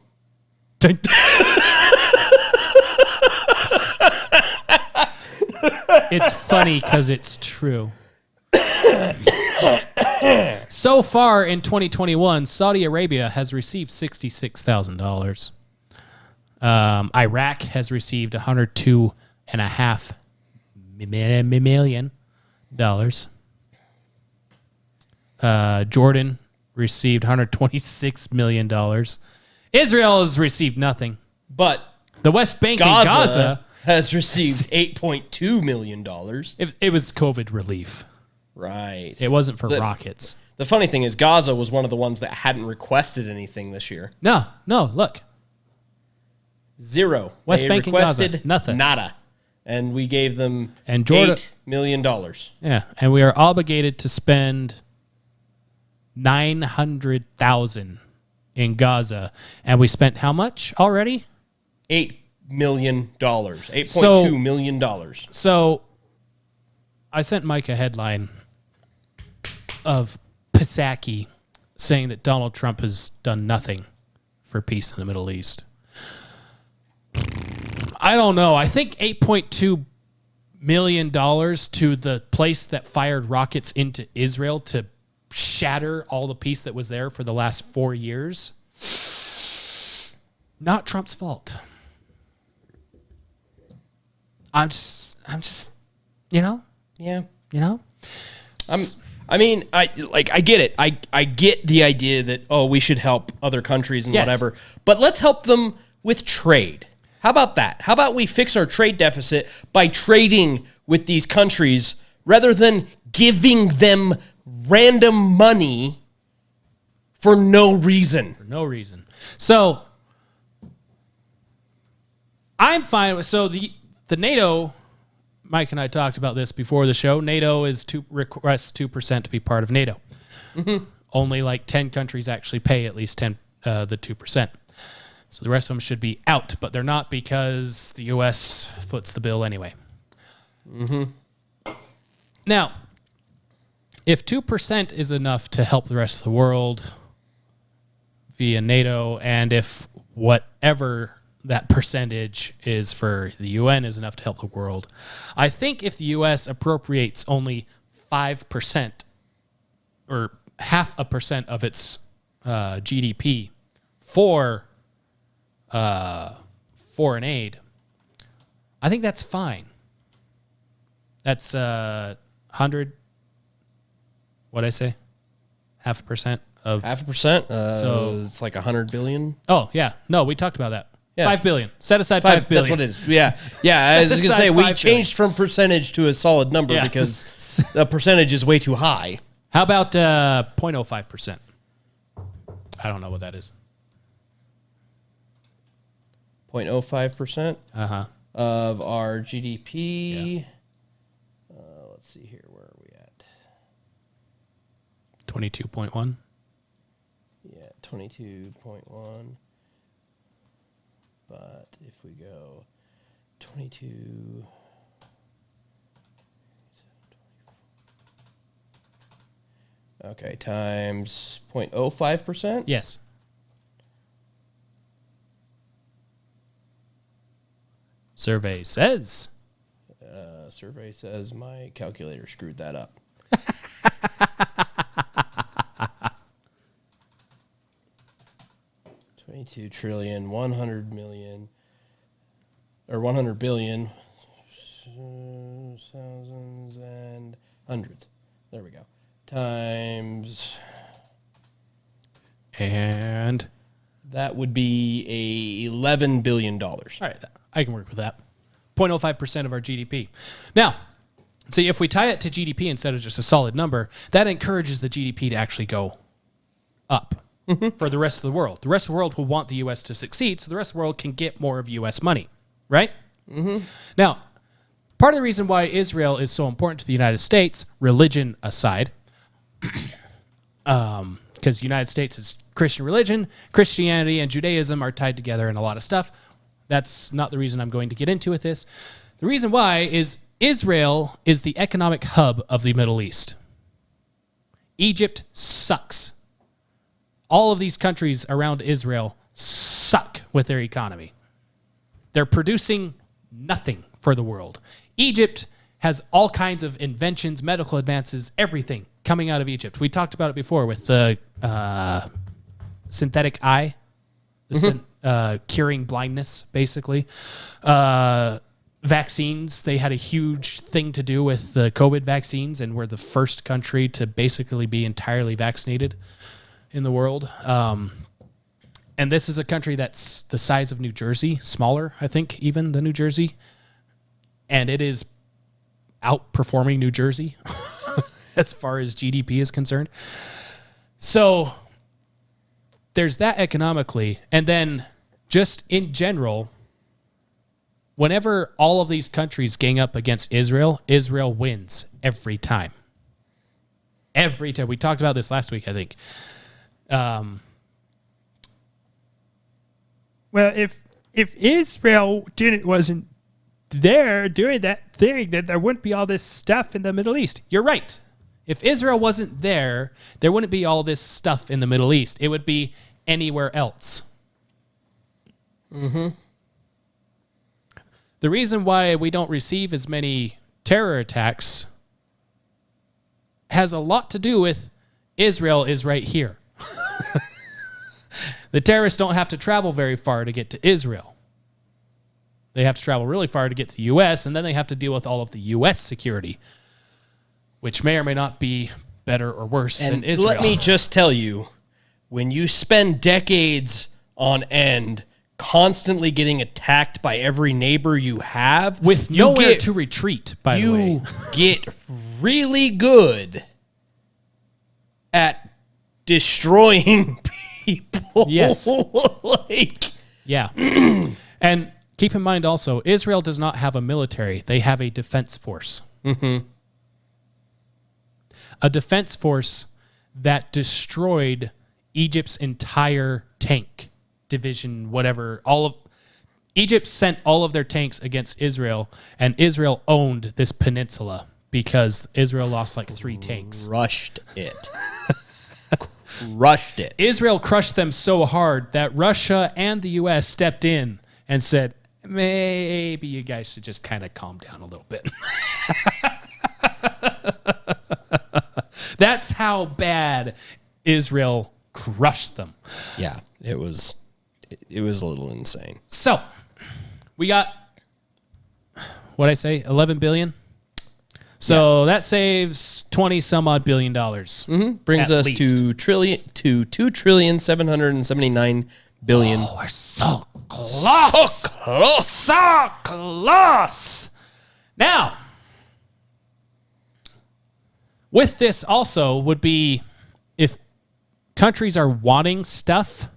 Speaker 1: It's funny because it's true. So far in 2021, Saudi Arabia has received $66,000. Iraq has received $102.5 million. Jordan received $126 million. Israel has received nothing.
Speaker 2: But
Speaker 1: The West Bank and Gaza,
Speaker 2: has received $8.2 million.
Speaker 1: it was COVID relief.
Speaker 2: Right.
Speaker 1: It wasn't for rockets.
Speaker 2: The funny thing is Gaza was one of the ones that hadn't requested anything this year.
Speaker 1: No, look.
Speaker 2: Zero.
Speaker 1: West
Speaker 2: They
Speaker 1: Bank and Gaza,
Speaker 2: requested
Speaker 1: nothing.
Speaker 2: Nada. And we gave them
Speaker 1: And Jordan,
Speaker 2: $8 million.
Speaker 1: yeah, and we are obligated to spend $900,000 in Gaza, and we spent how much already?
Speaker 2: $8 million. $8.2 million.
Speaker 1: So I sent Mike a headline of Psaki saying that Donald Trump has done nothing for peace in the Middle East. I don't know. I think $8.2 million to the place that fired rockets into Israel to shatter all the peace that was there for the last 4 years. Not Trump's fault. I'm just,
Speaker 2: Yeah.
Speaker 1: you know?
Speaker 2: I get it. I get the idea that, we should help other countries and
Speaker 1: Yes.
Speaker 2: whatever. But let's help them with trade. How about that? How about we fix our trade deficit by trading with these countries rather than giving them random money for no reason?
Speaker 1: For no reason. So I'm fine with, so the NATO, Mike and I talked about this before the show. NATO is to request 2% to be part of NATO. Mm-hmm. Only like 10 countries actually pay at least the 2%. So the rest of them should be out, but they're not because the U.S. foots the bill anyway. Mm-hmm. Now, if 2% is enough to help the rest of the world via NATO, and if whatever that percentage is for the UN is enough to help the world, I think if the U.S. appropriates only 5% or 0.5% of its GDP for foreign aid, I think that's fine. That's 100. What'd I say? 0.5% of
Speaker 2: 0.5%.
Speaker 1: So
Speaker 2: it's like 100 billion.
Speaker 1: Oh yeah, no, we talked about that.
Speaker 2: Yeah.
Speaker 1: 5 billion. Set aside 5 billion.
Speaker 2: That's what it is. Yeah, yeah. I was just gonna say we
Speaker 1: 5
Speaker 2: changed from percentage to a solid number because the percentage is way too high.
Speaker 1: How about 0.05%? I don't know what that is.
Speaker 2: 0.05%
Speaker 1: Uh-huh.
Speaker 2: of our GDP.
Speaker 1: Yeah.
Speaker 2: Let's see here. Where are we at?
Speaker 1: 22.1.
Speaker 2: Yeah, 22.1. But if we go 22... Okay, times 0.05%?
Speaker 1: Yes. Survey says.
Speaker 2: Survey says my calculator screwed that up. 22 trillion, 100 million, or 100 billion, thousands and hundreds. There we go. Times.
Speaker 1: And
Speaker 2: that would be a $11 billion.
Speaker 1: All right, I can work with that. 0.05% of our GDP. Now, see, if we tie it to GDP instead of just a solid number, that encourages the GDP to actually go up for the rest of the world. The rest of the world will want the U.S. to succeed, so the rest of the world can get more of U.S. money, right? Now, part of the reason why Israel is so important to the United States, religion aside, because the United States is Christian religion, Christianity and Judaism are tied together in a lot of stuff. That's not the reason I'm going to get into with this. The reason why is Israel is the economic hub of the Middle East. Egypt sucks. All of these countries around Israel suck with their economy. They're producing nothing for the world. Egypt has all kinds of inventions, medical advances, everything coming out of Egypt. We talked about it before with the synthetic eye, curing blindness, basically. Vaccines, they had a huge thing to do with the COVID vaccines, and we're the first country to basically be entirely vaccinated in the world. And this is a country that's the size of New Jersey, smaller, I think, even than New Jersey. And it is outperforming New Jersey as far as GDP is concerned. So there's that economically. And then just in general, whenever all of these countries gang up against Israel, Israel wins every time. Every time. We talked about this last week, I think.
Speaker 8: Well, if Israel wasn't there doing that thing, then there wouldn't be all this stuff in the Middle East.
Speaker 1: You're right. If Israel wasn't there, there wouldn't be all this stuff in the Middle East. It would be anywhere else. The reason why we don't receive as many terror attacks has a lot to do with Israel is right here. The terrorists don't have to travel very far to get to Israel. They have to travel really far to get to the U.S., and then they have to deal with all of the U.S. security, which may or may not be better or worse than Israel.
Speaker 2: Let me just tell you, when you spend decades on end constantly getting attacked by every neighbor you have,
Speaker 1: with nowhere to retreat, by the way.
Speaker 2: You get really good at destroying people.
Speaker 1: Yes.
Speaker 2: Like,
Speaker 1: yeah. And keep in mind also, Israel does not have a military. They have a defense force. A defense force that destroyed Egypt's entire tank division, whatever. Egypt sent all of their tanks against Israel, and Israel owned this peninsula because Israel lost like 3 tanks.
Speaker 2: Crushed it.
Speaker 1: Israel crushed them so hard that Russia and the U.S. stepped in and said, maybe you guys should just kind of calm down a little bit. That's how bad Israel crushed them.
Speaker 2: Yeah, it was It was a little insane.
Speaker 1: So we got, what'd I say, 11 billion? So that saves 20 some odd $billion.
Speaker 2: Brings
Speaker 1: At
Speaker 2: us
Speaker 1: least.
Speaker 2: to $2,779 billion.
Speaker 1: Oh, we're so close. So close. Now, with this also would be if countries are wanting stuff,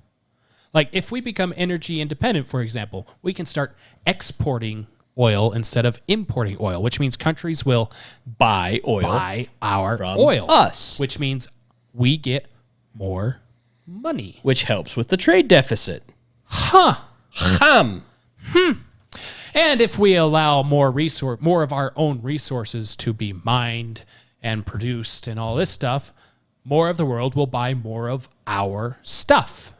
Speaker 1: like if we become energy independent, for example, we can start exporting oil instead of importing oil, which means countries will
Speaker 2: Buy oil.
Speaker 1: buy our
Speaker 2: from
Speaker 1: oil.
Speaker 2: us.
Speaker 1: Which means we get more money.
Speaker 2: Which helps with the trade deficit.
Speaker 1: Huh.
Speaker 2: Hum.
Speaker 1: And if we allow more of our own resources to be mined and produced and all this stuff, more of the world will buy more of our stuff.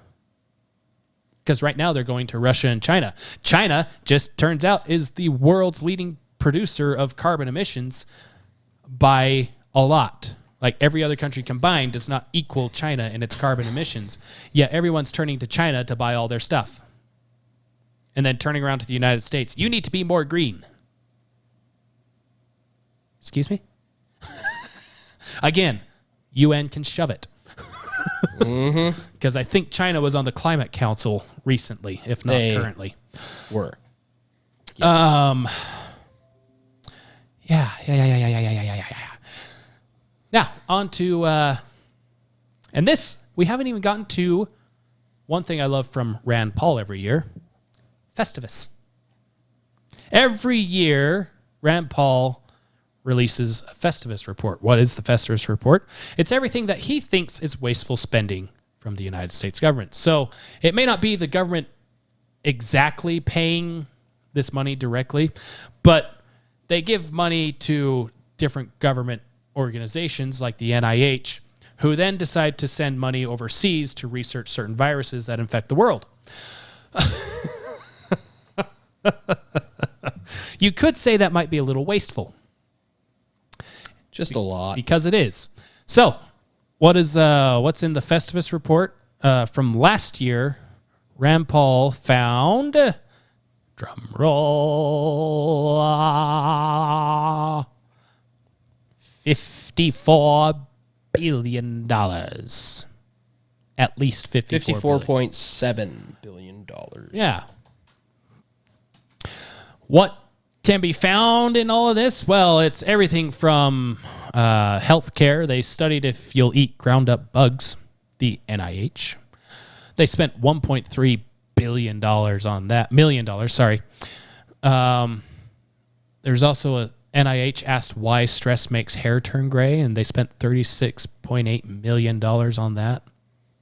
Speaker 1: Because right now they're going to Russia and China. China, just turns out, is the world's leading producer of carbon emissions by a lot. Like every other country combined does not equal China in its carbon emissions. Yet everyone's turning to China to buy all their stuff. And then turning around to the United States. You need to be more green. Excuse me? Again, UN can shove it. Because I think China was on the Climate Council recently, if not currently.
Speaker 2: Were.
Speaker 1: Yeah. Now, on to, and this, we haven't even gotten to one thing I love from Rand Paul every year, Festivus. Every year, Rand Paul releases a Festivus report. What is the Festivus report? It's everything that he thinks is wasteful spending from the United States government. So it may not be the government exactly paying this money directly, but they give money to different government organizations like the NIH, who then decide to send money overseas to research certain viruses that infect the world. You could say that might be a little wasteful.
Speaker 2: Just a lot.
Speaker 1: Because it is. So, what's in the Festivus report from last year? Rand Paul found, drum roll, $54 billion. At least
Speaker 2: $54.7 billion.
Speaker 1: Yeah. What can be found in all of this? Well, it's everything from healthcare. They studied if you'll eat ground up bugs, the NIH. They spent $1.3 billion on that. $1 million, sorry. There's also a NIH asked why stress makes hair turn gray, and they spent $36.8 million on that.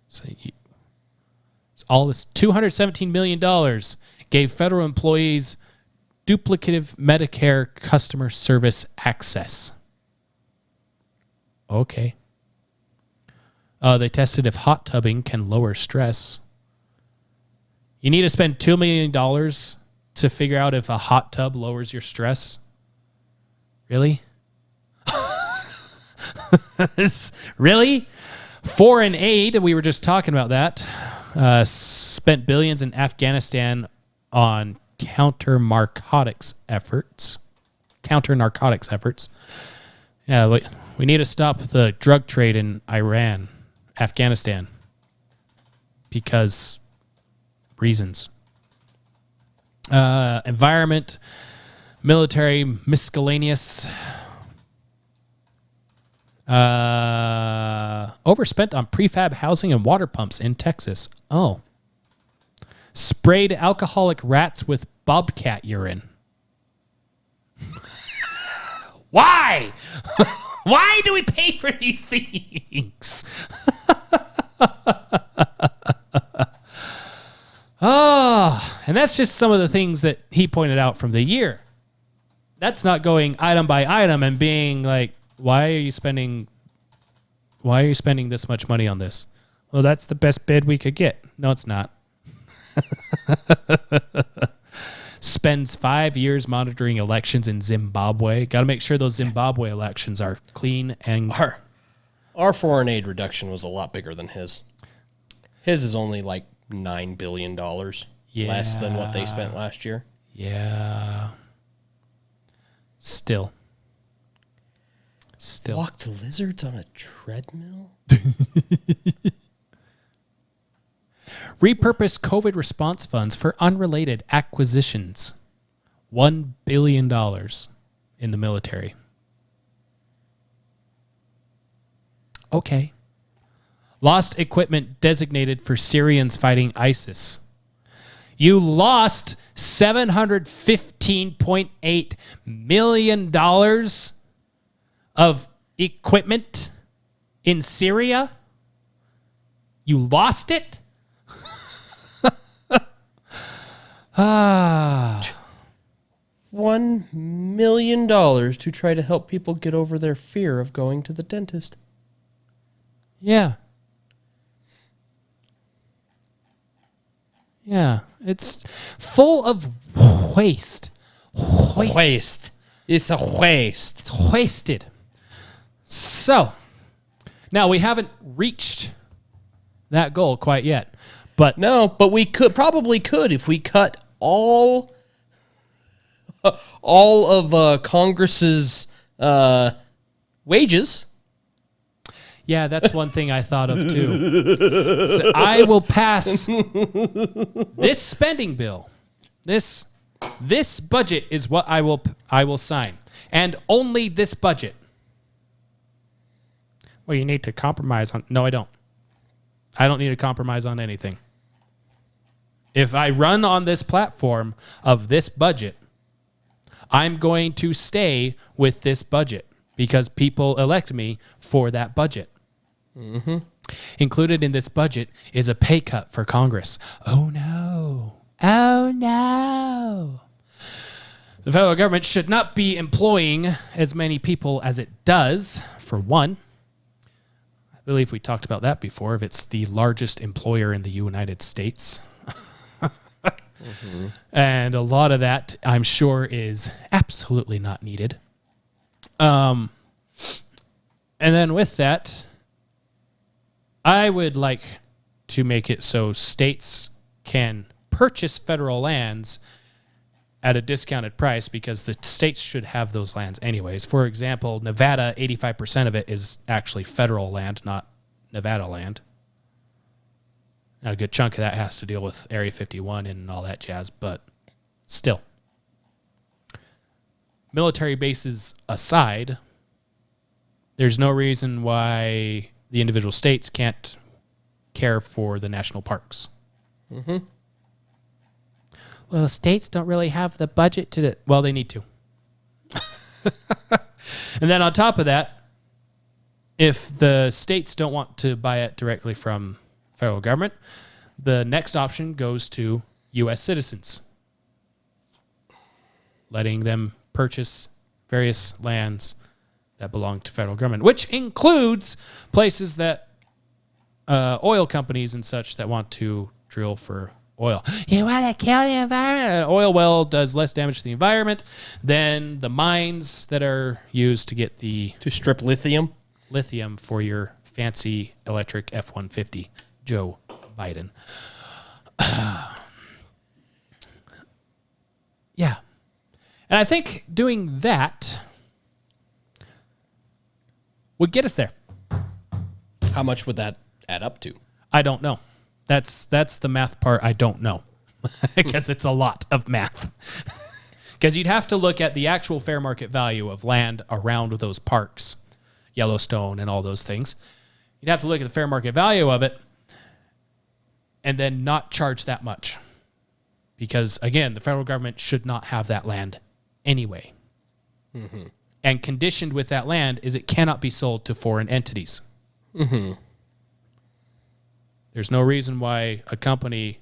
Speaker 1: So it's all this $217 million gave federal employees duplicative Medicare customer service access. Okay. They tested if hot tubbing can lower stress. You need to spend $2 million to figure out if a hot tub lowers your stress? Really? Really? Foreign aid, we were just talking about that. Spent billions in Afghanistan on counter narcotics efforts. Yeah, we need to stop the drug trade in Iran, Afghanistan, because reasons. Environment, military, miscellaneous. Overspent on prefab housing and water pumps in Texas. Oh. Sprayed alcoholic rats with bobcat urine. Why? Why do we pay for these things? And that's just some of the things that he pointed out from the year. That's not going item by item and being like, why are you spending this much money on this? Well, that's the best bid we could get. No, it's not. Spends 5 years monitoring elections in Zimbabwe. Got to make sure those Zimbabwe elections are clean and...
Speaker 2: Our foreign aid reduction was a lot bigger than his. His is only like $9 billion
Speaker 1: Yeah.
Speaker 2: less than what they spent last year.
Speaker 1: Yeah. Still.
Speaker 2: Walked lizards on a treadmill?
Speaker 1: Repurpose COVID response funds for unrelated acquisitions. $1 billion in the military. Okay. Lost equipment designated for Syrians fighting ISIS. You lost $715.8 million of equipment in Syria? You lost it?
Speaker 2: $1 million to try to help people get over their fear of going to the dentist.
Speaker 1: Yeah. Yeah. It's full of waste.
Speaker 2: Waste. It's a waste.
Speaker 1: It's wasted. So, now we haven't reached that goal quite yet. But
Speaker 2: no, but we probably could if we cut all of Congress's wages.
Speaker 1: Yeah, that's one thing I thought of too. So I will pass this spending bill. This budget is what I will sign, and only this budget. Well, you need to compromise on. No, I don't. I don't need to compromise on anything. If I run on this platform of this budget, I'm going to stay with this budget because people elect me for that budget. Mm-hmm. Included in this budget is a pay cut for Congress. Oh, no. Oh, no. The federal government should not be employing as many people as it does, for one. I believe we talked about that before. If it's the largest employer in the United States. Mm-hmm. And a lot of that, I'm sure, is absolutely not needed. And then with that, I would like to make it so states can purchase federal lands at a discounted price because the states should have those lands anyways. For example, Nevada, 85% of it is actually federal land, not Nevada land. Now, a good chunk of that has to deal with Area 51 and all that jazz, but still. Military bases aside, there's no reason why the individual states can't care for the national parks. Mm-hmm. Well, states don't really have the budget to... Well, they need to. And then on top of that, if the states don't want to buy it directly from federal government, the next option goes to U.S. citizens, letting them purchase various lands that belong to federal government, which includes places that oil companies and such that want to drill for oil. You want to kill the environment? An oil well does less damage to the environment than the mines that are used to get to
Speaker 2: strip lithium
Speaker 1: for your fancy electric F-150. Joe Biden. Yeah. And I think doing that would get us there.
Speaker 2: How much would that add up to?
Speaker 1: I don't know. That's the math part I don't know. Because it's a lot of math. Because you'd have to look at the actual fair market value of land around those parks, Yellowstone and all those things. You'd have to look at the fair market value of it and then not charge that much. Because, again, the federal government should not have that land anyway. Mm-hmm. And conditioned with that land is it cannot be sold to foreign entities. Mm-hmm. There's no reason why a company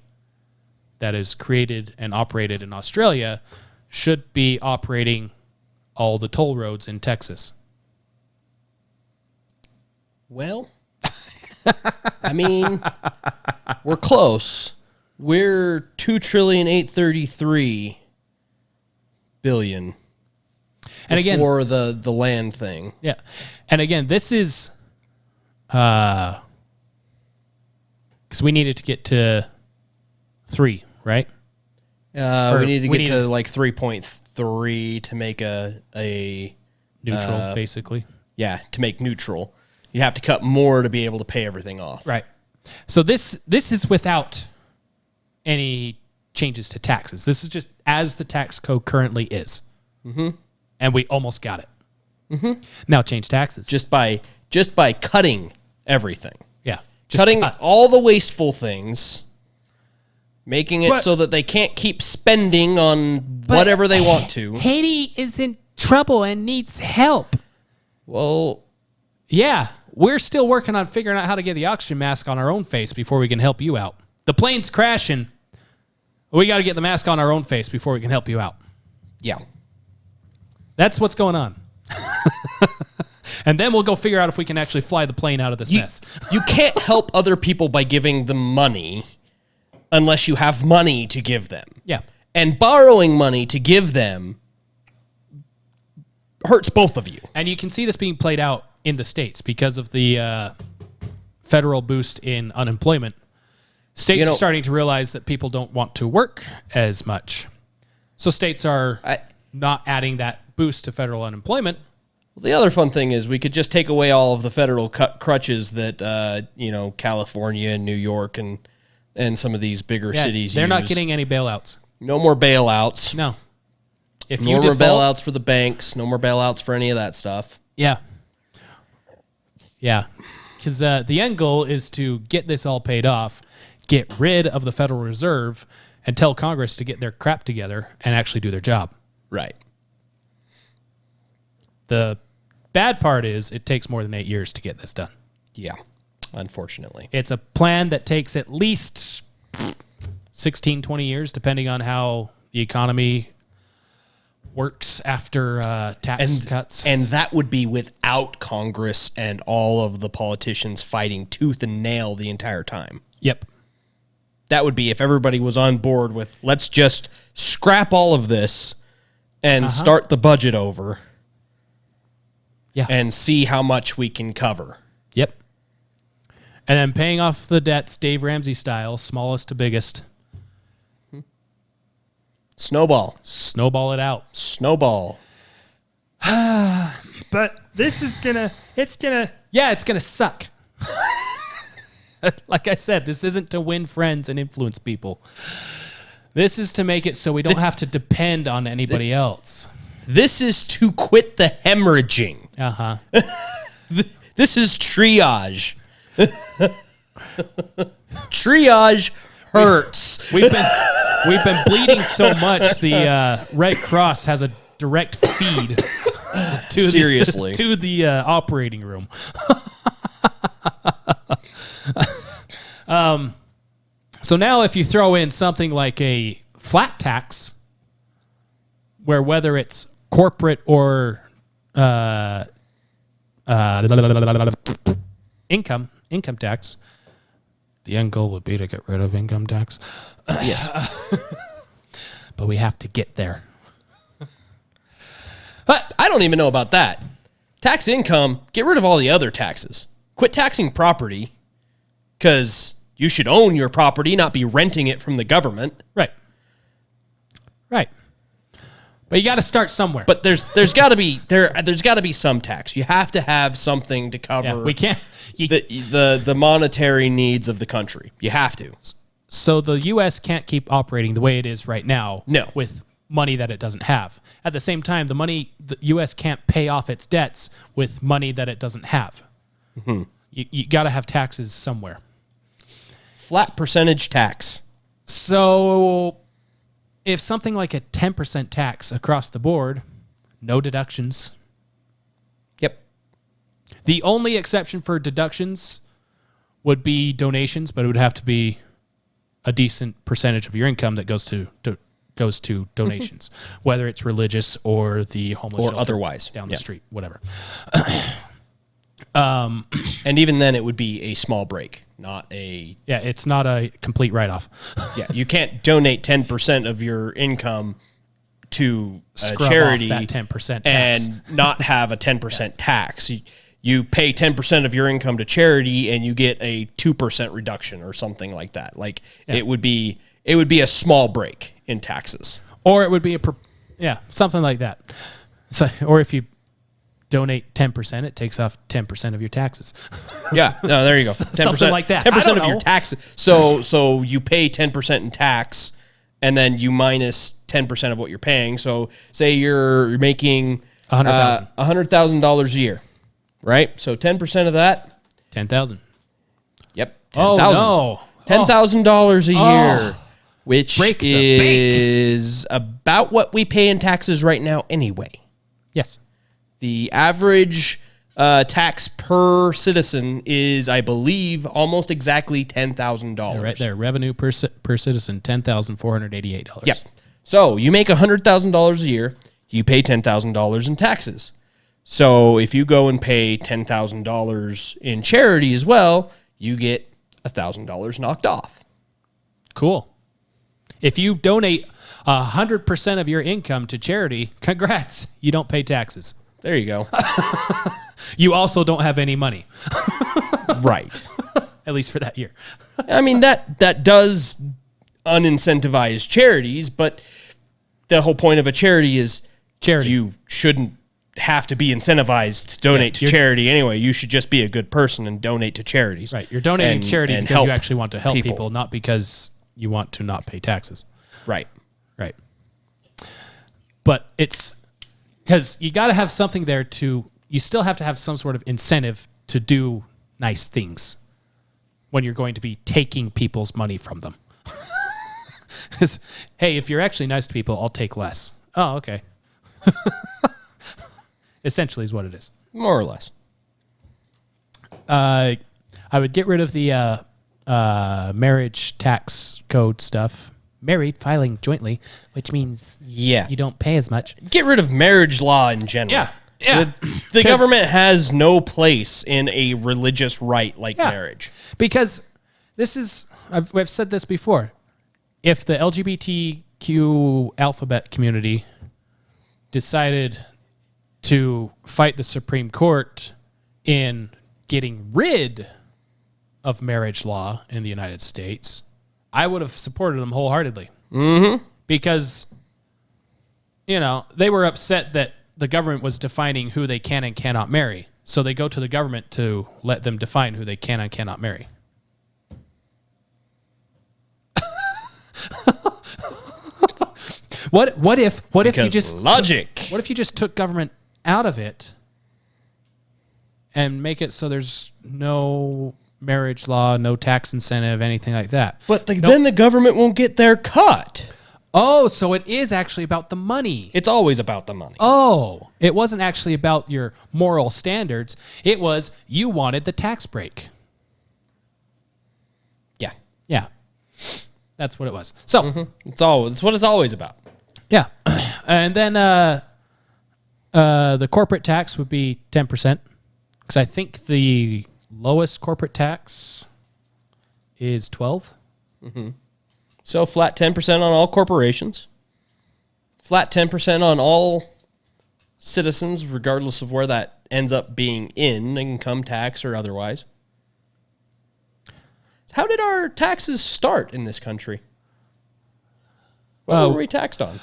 Speaker 1: that is created and operated in Australia should be operating all the toll roads in Texas.
Speaker 2: Well, I mean, we're close. We're $2,833 billion.
Speaker 1: And again,
Speaker 2: for the land thing.
Speaker 1: Yeah. And again, this is because we needed to get to 3, right?
Speaker 2: We need to
Speaker 1: we
Speaker 2: get
Speaker 1: need
Speaker 2: to like 3.3 to make a
Speaker 1: Neutral, basically.
Speaker 2: Yeah, to make neutral. You have to cut more to be able to pay everything off.
Speaker 1: Right. So this is without any changes to taxes. This is just as the tax code currently is. Mm-hmm. And we almost got it. Mm-hmm. Now change taxes.
Speaker 2: Just by cutting everything.
Speaker 1: Yeah.
Speaker 2: Cutting
Speaker 1: cuts.
Speaker 2: all the wasteful things, making it so that they can't keep spending on whatever they want to.
Speaker 1: Haiti is in trouble and needs help.
Speaker 2: Well,
Speaker 1: yeah, we're still working on figuring out how to get the oxygen mask on our own face before we can help you out. The plane's crashing. We got to get the mask on our own face before we can help you out.
Speaker 2: yeah.
Speaker 1: That's what's going on. And then we'll go figure out if we can actually fly the plane out of this mess.
Speaker 2: You can't help other people by giving them money unless you have money to give them.
Speaker 1: Yeah.
Speaker 2: And borrowing money to give them hurts both of you.
Speaker 1: And you can see this being played out in the states because of the federal boost in unemployment. States are starting to realize that people don't want to work as much. So states are not adding that boost to federal unemployment.
Speaker 2: The other fun thing is we could just take away all of the federal crutches that, California and New York and some of these bigger cities
Speaker 1: They're
Speaker 2: use.
Speaker 1: not getting any bailouts.
Speaker 2: No more bailouts.
Speaker 1: No. If
Speaker 2: No
Speaker 1: you
Speaker 2: more
Speaker 1: default,
Speaker 2: bailouts for the banks. No more bailouts for any of that stuff.
Speaker 1: Yeah. Yeah. Because the end goal is to get this all paid off, get rid of the Federal Reserve, and tell Congress to get their crap together and actually do their job.
Speaker 2: Right.
Speaker 1: The bad part is it takes more than 8 years to get this done.
Speaker 2: Yeah, unfortunately.
Speaker 1: It's a plan that takes at least 16, 20 years, depending on how the economy works after tax cuts.
Speaker 2: And that would be without Congress and all of the politicians fighting tooth and nail the entire time.
Speaker 1: Yep.
Speaker 2: That would be if everybody was on board with let's just scrap all of this and start the budget over.
Speaker 1: Yeah.
Speaker 2: And see how much we can cover.
Speaker 1: Yep. And then paying off the debts, Dave Ramsey style, smallest to biggest.
Speaker 2: Snowball.
Speaker 1: Snowball it out.
Speaker 2: Snowball.
Speaker 8: But this is it's gonna
Speaker 1: suck. Like I said, this isn't to win friends and influence people. This is to make it so we don't have to depend on anybody else.
Speaker 2: This is to quit the hemorrhaging.
Speaker 1: Uh-huh.
Speaker 2: This is triage. Triage hurts.
Speaker 1: We've been bleeding so much. The Red Cross has a direct feed to
Speaker 2: Seriously.
Speaker 1: the operating room. So now, if you throw in something like a flat tax, where whether it's corporate or income tax, the end goal would be to get rid of income tax.
Speaker 2: Yes.
Speaker 1: But we have to get there.
Speaker 2: But I don't even know about that. Tax income, get rid of all the other taxes. Quit taxing property, because you should own your property, not be renting it from the government.
Speaker 1: Right. But you got to start somewhere.
Speaker 2: But there's got to be some tax. You have to have something to cover.
Speaker 1: We can't
Speaker 2: the monetary needs of the country. You have to.
Speaker 1: So the U.S. can't keep operating the way it is right now.
Speaker 2: No.
Speaker 1: With money that it doesn't have. At the same time, the U.S. can't pay off its debts with money that it doesn't have. Mm-hmm. You got to have taxes somewhere.
Speaker 2: Flat percentage tax.
Speaker 1: So if something like a 10% tax across the board, no deductions.
Speaker 2: Yep.
Speaker 1: The only exception for deductions would be donations, but it would have to be a decent percentage of your income that goes to donations, whether it's religious or the homeless
Speaker 2: or
Speaker 1: shelter
Speaker 2: otherwise
Speaker 1: down the street, whatever.
Speaker 2: And even then, it would be a small break, not a...
Speaker 1: Yeah, it's not a complete write-off.
Speaker 2: Yeah, you can't donate 10% of your income to a
Speaker 1: Scrub
Speaker 2: charity
Speaker 1: off that 10% tax.
Speaker 2: and not have a 10% tax. You pay 10% of your income to charity and you get a 2% reduction or something like that. Like it would be it would be a small break in taxes.
Speaker 1: Or it would be something like that. So, or if you donate 10%, it takes off 10% of your taxes.
Speaker 2: Yeah, no, there you go. 10%,
Speaker 1: Something like that.
Speaker 2: 10% of your taxes. So you pay 10% in tax, and then you minus 10% of what you're paying. So say you're making $100,000 a year, right? So 10% of that,
Speaker 1: 10,000.
Speaker 2: Yep,
Speaker 1: $10,000. Oh no,
Speaker 2: $10,000 a year, which
Speaker 1: Break the
Speaker 2: is about what we pay in taxes right now anyway.
Speaker 1: Yes.
Speaker 2: The average tax per citizen is, I believe, almost exactly $10,000.
Speaker 1: Right there, revenue per citizen, $10,488.
Speaker 2: Yep. So you make $100,000 a year, you pay $10,000 in taxes. So if you go and pay $10,000 in charity as well, you get $1,000 knocked off.
Speaker 1: Cool. If you donate 100% of your income to charity, congrats, you don't pay taxes.
Speaker 2: There you go.
Speaker 1: You also don't have any money.
Speaker 2: Right.
Speaker 1: At least for that year.
Speaker 2: I mean, that does unincentivize charities, but the whole point of a charity is
Speaker 1: charity.
Speaker 2: You shouldn't have to be incentivized to donate to charity anyway. You should just be a good person and donate to charities.
Speaker 1: Right. You're donating to charity
Speaker 2: and
Speaker 1: because you actually want to help people, not because you want to not pay taxes.
Speaker 2: Right.
Speaker 1: Right. But it's because you got to have something there you still have to have some sort of incentive to do nice things when you're going to be taking people's money from them. Hey, if you're actually nice to people, I'll take less. Oh, okay. Essentially is what it is.
Speaker 2: More or less.
Speaker 1: I would get rid of the marriage tax code stuff. Married, filing jointly, which means you don't pay as much.
Speaker 2: Get rid of marriage law in general.
Speaker 1: Yeah. Yeah.
Speaker 2: The government has no place in a religious right like marriage.
Speaker 1: Because this is, I've said this before. If the LGBTQ alphabet community decided to fight the Supreme Court in getting rid of marriage law in the United States, I would have supported them wholeheartedly.
Speaker 2: Mm-hmm.
Speaker 1: Because, they were upset that the government was defining who they can and cannot marry. So they go to the government to let them define who they can and cannot marry. What if you just
Speaker 2: logic?
Speaker 1: What if you just took government out of it and make it so there's no marriage law, no tax incentive, anything like that?
Speaker 2: But then the government won't get their cut.
Speaker 1: Oh, so it is actually about the money.
Speaker 2: It's always about the money.
Speaker 1: Oh, it wasn't actually about your moral standards. It was you wanted the tax break.
Speaker 2: Yeah.
Speaker 1: Yeah. That's what it was. So
Speaker 2: it's what it's always about.
Speaker 1: Yeah. And then the corporate tax would be 10%. Because I think the lowest corporate tax is 12.
Speaker 2: Mm-hmm. So flat 10% on all corporations. Flat 10% on all citizens, regardless of where that ends up being in income tax or otherwise. How did our taxes start in this country? What were we taxed on?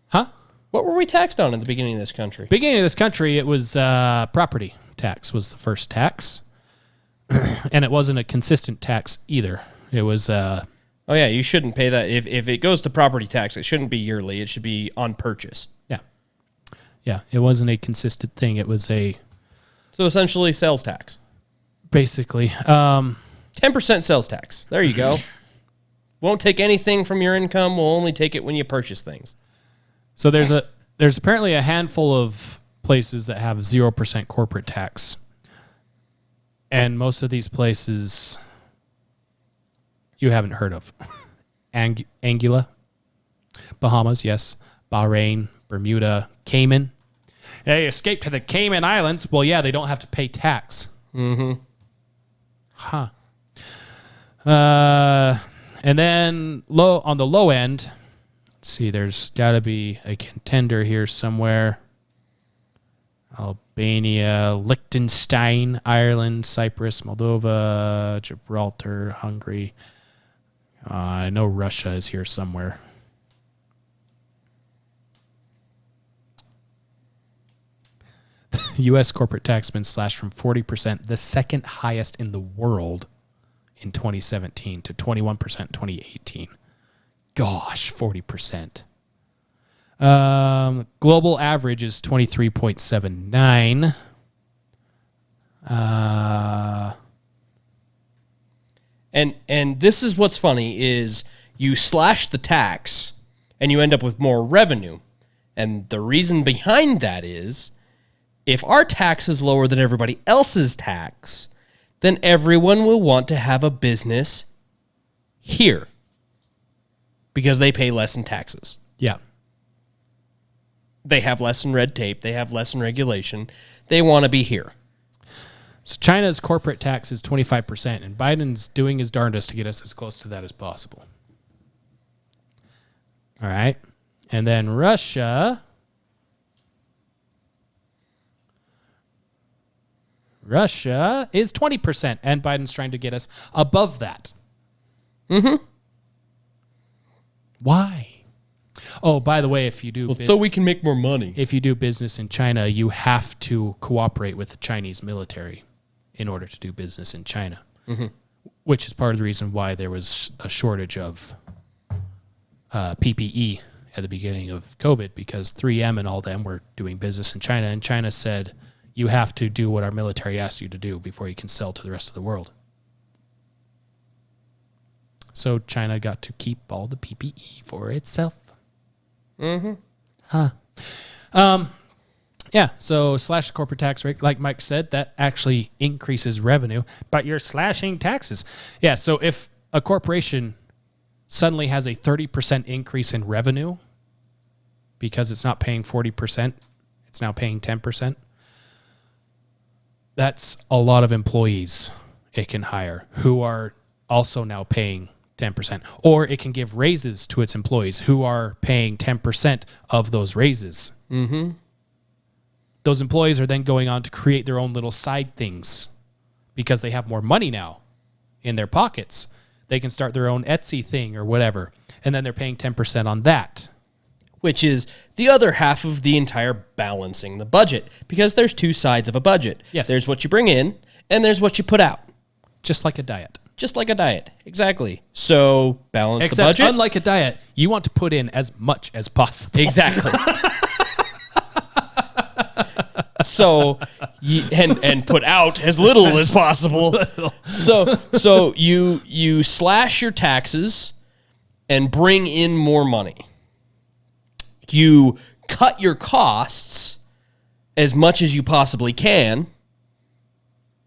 Speaker 1: Huh?
Speaker 2: What were we taxed on at the beginning of this country?
Speaker 1: Beginning of this country, it was property tax was the first tax. And it wasn't a consistent tax either. It was...
Speaker 2: Oh, yeah, you shouldn't pay that. If it goes to property tax, it shouldn't be yearly. It should be on purchase.
Speaker 1: Yeah. Yeah, it wasn't a consistent thing. It was a...
Speaker 2: So essentially sales tax.
Speaker 1: Basically.
Speaker 2: 10% sales tax. There you go. Won't take anything from your income. We'll only take it when you purchase things.
Speaker 1: So there's apparently a handful of places that have 0% corporate tax. And most of these places... you haven't heard of. Anguilla, Bahamas, yes. Bahrain, Bermuda, Cayman. They escaped to the Cayman Islands. Well, yeah, they don't have to pay tax.
Speaker 2: Mm-hmm.
Speaker 1: Huh. And then on the low end, let's see, there's got to be a contender here somewhere. Albania, Liechtenstein, Ireland, Cyprus, Moldova, Gibraltar, Hungary. I know Russia is here somewhere. U.S. corporate tax has been slashed from 40%, the second highest in the world, in 2017 to 21% in 2018. Gosh, 40%. Global average is 23.79.
Speaker 2: And this is what's funny is you slash the tax and you end up with more revenue. And the reason behind that is if our tax is lower than everybody else's tax, then everyone will want to have a business here because they pay less in taxes.
Speaker 1: Yeah.
Speaker 2: They have less in red tape. They have less in regulation. They want to be here.
Speaker 1: So China's corporate tax is 25%, and Biden's doing his darndest to get us as close to that as possible. All right. And then Russia is 20%, and Biden's trying to get us above that.
Speaker 2: Mm-hmm.
Speaker 1: Why? Oh, by the way, if you do...
Speaker 2: so we can make more money.
Speaker 1: If you do business in China, you have to cooperate with the Chinese military in order to do business in China, which is part of the reason why there was a shortage of PPE at the beginning of COVID, because 3M and all them were doing business in China, and China said, you have to do what our military asks you to do before you can sell to the rest of the world. So China got to keep all the PPE for itself.
Speaker 2: Mm-hmm.
Speaker 1: Huh. Yeah, so slash the corporate tax rate, like Mike said, that actually increases revenue, but you're slashing taxes. Yeah, so if a corporation suddenly has a 30% increase in revenue because it's not paying 40%, it's now paying 10%, that's a lot of employees it can hire who are also now paying 10%. Or it can give raises to its employees who are paying 10% of those raises.
Speaker 2: Mm-hmm.
Speaker 1: Those employees are then going on to create their own little side things because they have more money now in their pockets. They can start their own Etsy thing or whatever, and then they're paying 10% on that.
Speaker 2: Which is the other half of the entire balancing the budget, because there's two sides of a budget.
Speaker 1: Yes.
Speaker 2: There's what you bring in, and there's what you put out.
Speaker 1: Just like a diet.
Speaker 2: Just like a diet. Exactly. So balance
Speaker 1: Except
Speaker 2: the budget.
Speaker 1: unlike a diet, you want to put in as much as possible.
Speaker 2: Exactly. So and put out as little as possible. So you slash your taxes and bring in more money. You cut your costs as much as you possibly can,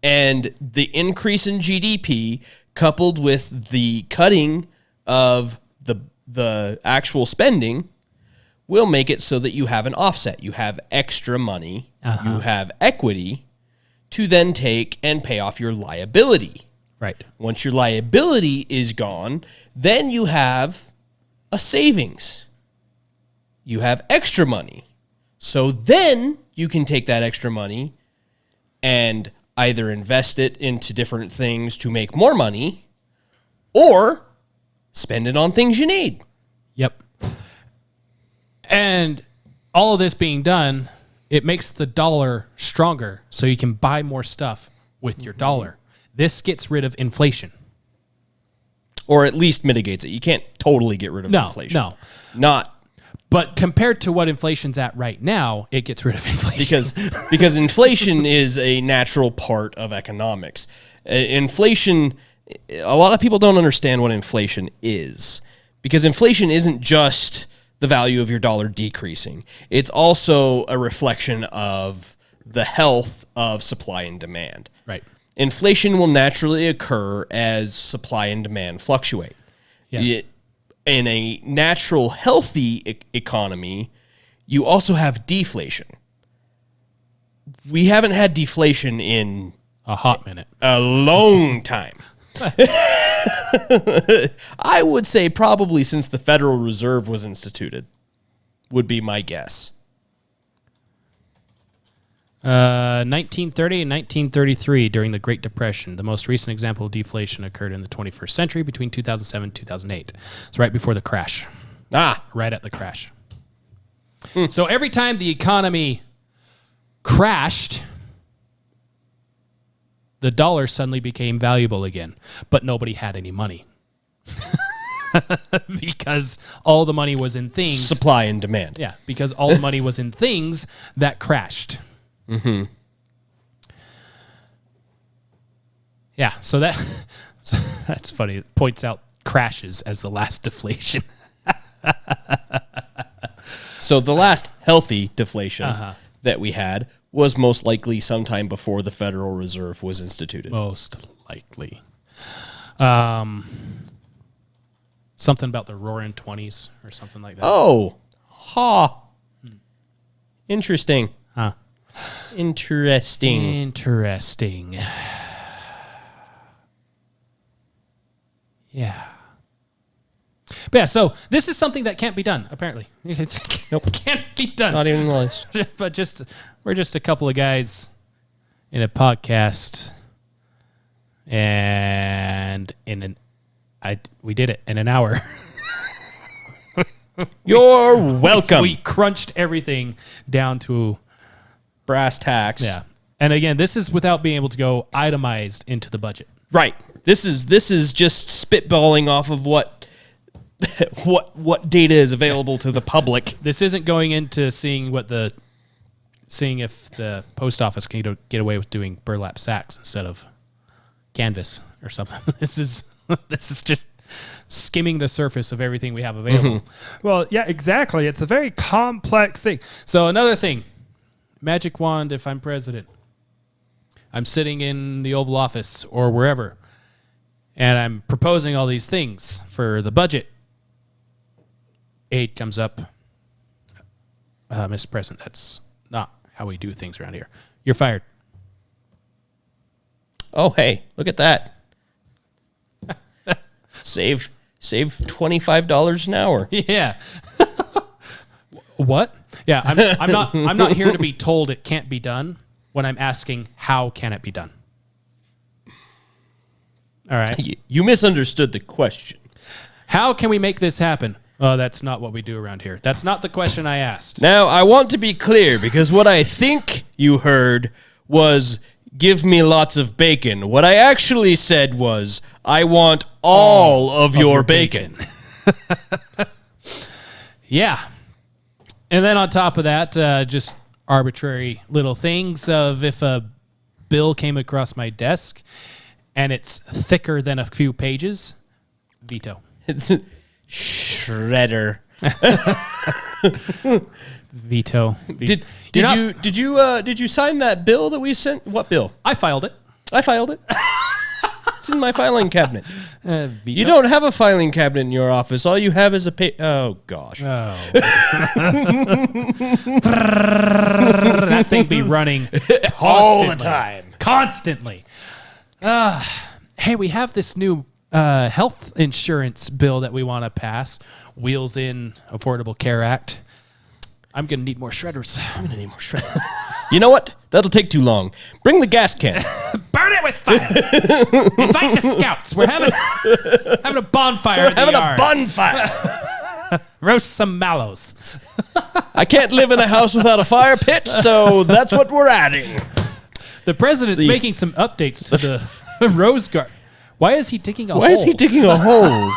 Speaker 2: and the increase in GDP coupled with the cutting of the actual spending will make it so that you have an offset. You have extra money, you have equity to then take and pay off your liability.
Speaker 1: Right.
Speaker 2: Once your liability is gone, then you have a savings. You have extra money. So then you can take that extra money and either invest it into different things to make more money or spend it on things you need.
Speaker 1: Yep. And all of this being done, it makes the dollar stronger so you can buy more stuff with your dollar. This gets rid of inflation.
Speaker 2: Or at least mitigates it. You can't totally get rid of inflation.
Speaker 1: No.
Speaker 2: Not
Speaker 1: But compared to what inflation's at right now, it gets rid of inflation.
Speaker 2: because inflation is a natural part of economics. Inflation, a lot of people don't understand what inflation is, because inflation isn't just the value of your dollar decreasing. It's also a reflection of the health of supply and demand.
Speaker 1: Right.
Speaker 2: Inflation will naturally occur as supply and demand fluctuate.
Speaker 1: Yeah.
Speaker 2: In a natural, healthy economy, you also have deflation. We haven't had deflation in
Speaker 1: A hot minute.
Speaker 2: a long time. I would say probably since the Federal Reserve was instituted, would be my guess.
Speaker 1: 1930 and 1933 during the Great Depression. The most recent example of deflation occurred in the 21st century between 2007 and 2008. It's right before the crash. Right at the crash. So every time the economy crashed, the dollar suddenly became valuable again, but nobody had any money. Because all the money was in things.
Speaker 2: Supply and demand.
Speaker 1: Yeah, because all the money was in things that crashed. Mm-hmm. Yeah, so that's funny. It points out crashes as the last deflation.
Speaker 2: So the last healthy deflation that we had was most likely sometime before the Federal Reserve was instituted.
Speaker 1: Most likely. Something about the Roaring 20s or something like that.
Speaker 2: Oh, interesting.
Speaker 1: Huh.
Speaker 2: Interesting.
Speaker 1: Yeah. But yeah, so this is something that can't be done, apparently. Nope. Can't be done.
Speaker 2: Not even the list.
Speaker 1: But we're just a couple of guys in a podcast, and we did it in an hour.
Speaker 2: You're welcome.
Speaker 1: We crunched everything down to
Speaker 2: brass tacks.
Speaker 1: Yeah. And again, this is without being able to go itemized into the budget.
Speaker 2: Right. This is just spitballing off of what data is available to the public.
Speaker 1: This isn't going into seeing if the post office can get away with doing burlap sacks instead of canvas or something. This is just skimming the surface of everything we have available.
Speaker 2: Mm-hmm.
Speaker 8: Well, yeah, exactly. It's a very complex thing.
Speaker 1: So another thing, magic wand if I'm president. I'm sitting in the Oval Office or wherever, and I'm proposing all these things for the budget. Aide comes up. Mr. President, that's not how we do things around here. You're fired.
Speaker 2: Oh, hey, look at that. Save $25 an hour.
Speaker 1: Yeah. What? Yeah, I'm not here to be told it can't be done when I'm asking how can it be done. All right.
Speaker 2: You misunderstood the question.
Speaker 1: How can we make this happen? Oh, that's not what we do around here. That's not the question I asked.
Speaker 2: Now, I want to be clear because what I think you heard was give me lots of bacon. What I actually said was I want all of your bacon.
Speaker 1: Yeah. And then on top of that, just arbitrary little things of if a bill came across my desk and it's thicker than a few pages, veto.
Speaker 2: It's shredder.
Speaker 1: Veto.
Speaker 2: Did you sign that bill that we sent? What bill?
Speaker 1: I filed it.
Speaker 2: I filed it. It's in my filing cabinet.
Speaker 1: Veto.
Speaker 2: You don't have a filing cabinet in your office. All you have is a oh gosh.
Speaker 1: Oh. That thing be running
Speaker 2: all the time.
Speaker 1: Constantly. Hey, we have this new health insurance bill that we want to pass. Wheels in Affordable Care Act. I'm going to need more shredders.
Speaker 2: You know what? That'll take too long. Bring the gas can.
Speaker 1: Burn it with fire. Invite the scouts. We're having a bonfire in the yard.
Speaker 2: Bonfire.
Speaker 1: Roast some mallows.
Speaker 2: I can't live in a house without a fire pit, so that's what we're adding.
Speaker 1: The president's making some updates to the Rose Garden. Why is he digging a hole?
Speaker 2: Why is he digging a hole?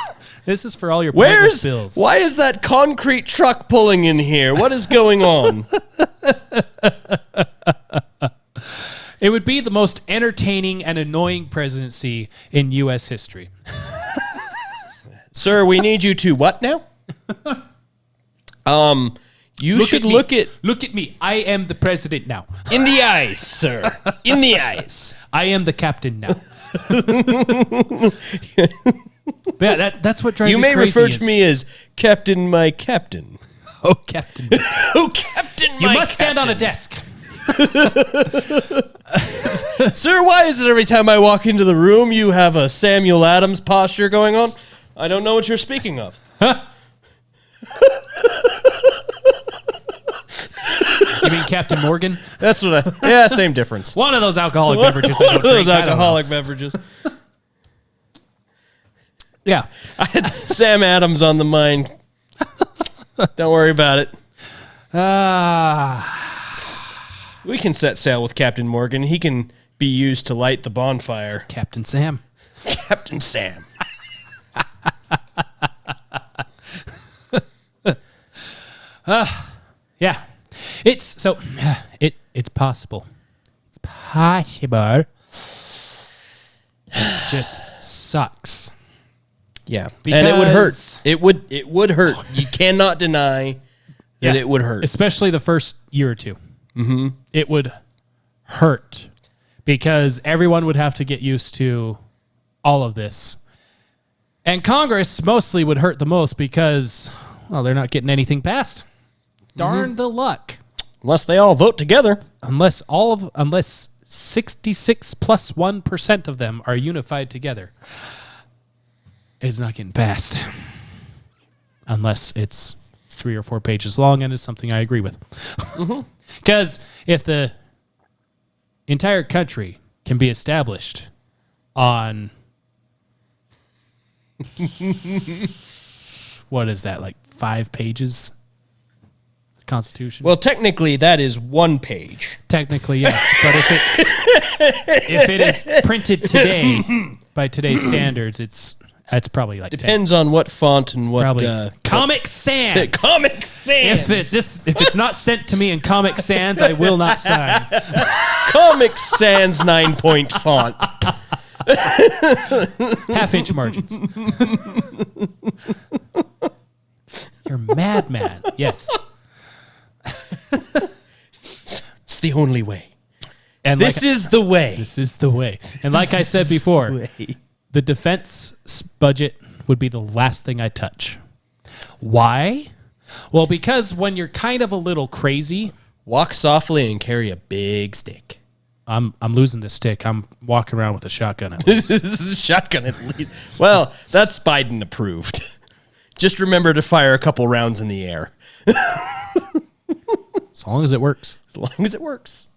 Speaker 1: This is for all your private bills.
Speaker 2: Why is that concrete truck pulling in here? What is going on?
Speaker 1: It would be the most entertaining and annoying presidency in U.S. history.
Speaker 2: Sir, we need you to what now? You should look at...
Speaker 1: Look at me. I am the president now.
Speaker 2: In the eyes, sir. In the eyes.
Speaker 1: I am the captain now. Yeah, that's what drives
Speaker 2: you
Speaker 1: me
Speaker 2: may
Speaker 1: crazy.
Speaker 2: refer to me as Captain my Captain.
Speaker 1: Oh, Captain.
Speaker 2: Oh, Captain my
Speaker 1: You must stand on a
Speaker 2: Captain.
Speaker 1: desk.
Speaker 2: Sir, why is it every time I walk into the room you have a Samuel Adams posture going on? I don't know what you're speaking of.
Speaker 1: You mean Captain Morgan?
Speaker 2: That's what yeah, same difference.
Speaker 1: One of those alcoholic beverages.
Speaker 2: One of those alcoholic beverages.
Speaker 1: Yeah.
Speaker 2: I had Sam Adams on the mind. Don't worry about it. We can set sail with Captain Morgan. He can be used to light the bonfire.
Speaker 1: Captain Sam.
Speaker 2: Captain Sam.
Speaker 1: Yeah. It's it's possible. It's possible. It just sucks.
Speaker 2: Yeah. And it would hurt.
Speaker 1: Because-
Speaker 2: It would hurt. You cannot deny that it would hurt.
Speaker 1: Especially the first year or two. Mm-hmm. It would hurt because everyone would have to get used to all of this. And Congress mostly would hurt the most because, well, they're not getting anything passed. Darn the luck.
Speaker 2: Unless they all vote together.
Speaker 1: Unless 66 plus 1% of them are unified together. It's not getting passed. Unless it's 3 or 4 pages long and is something I agree with. Because if the entire country can be established on what is that, like 5 pages? Constitution?
Speaker 2: Well, technically that is 1 page.
Speaker 1: Technically, yes. But if it is printed today by today's standards, it's probably like 10.
Speaker 2: Depends on what font and what
Speaker 1: Probably Comic Sans.
Speaker 2: Comic Sans.
Speaker 1: If it's not sent to me in Comic Sans, I will not sign.
Speaker 2: Comic Sans 9-point font.
Speaker 1: Half-inch margins. You're mad. Yes.
Speaker 2: It's the only way.
Speaker 1: And
Speaker 2: This is the way.
Speaker 1: This is the way. And like I said before, the defense budget would be the last thing I touch. Why? Well, because when you're kind of a little crazy,
Speaker 2: Walk softly and carry a big stick.
Speaker 1: I'm losing this stick. I'm walking around with a shotgun at least.
Speaker 2: This is a shotgun at least. Well, that's Biden approved. Just remember to fire a couple rounds in the air.
Speaker 1: As long as it works.
Speaker 2: As long as it works.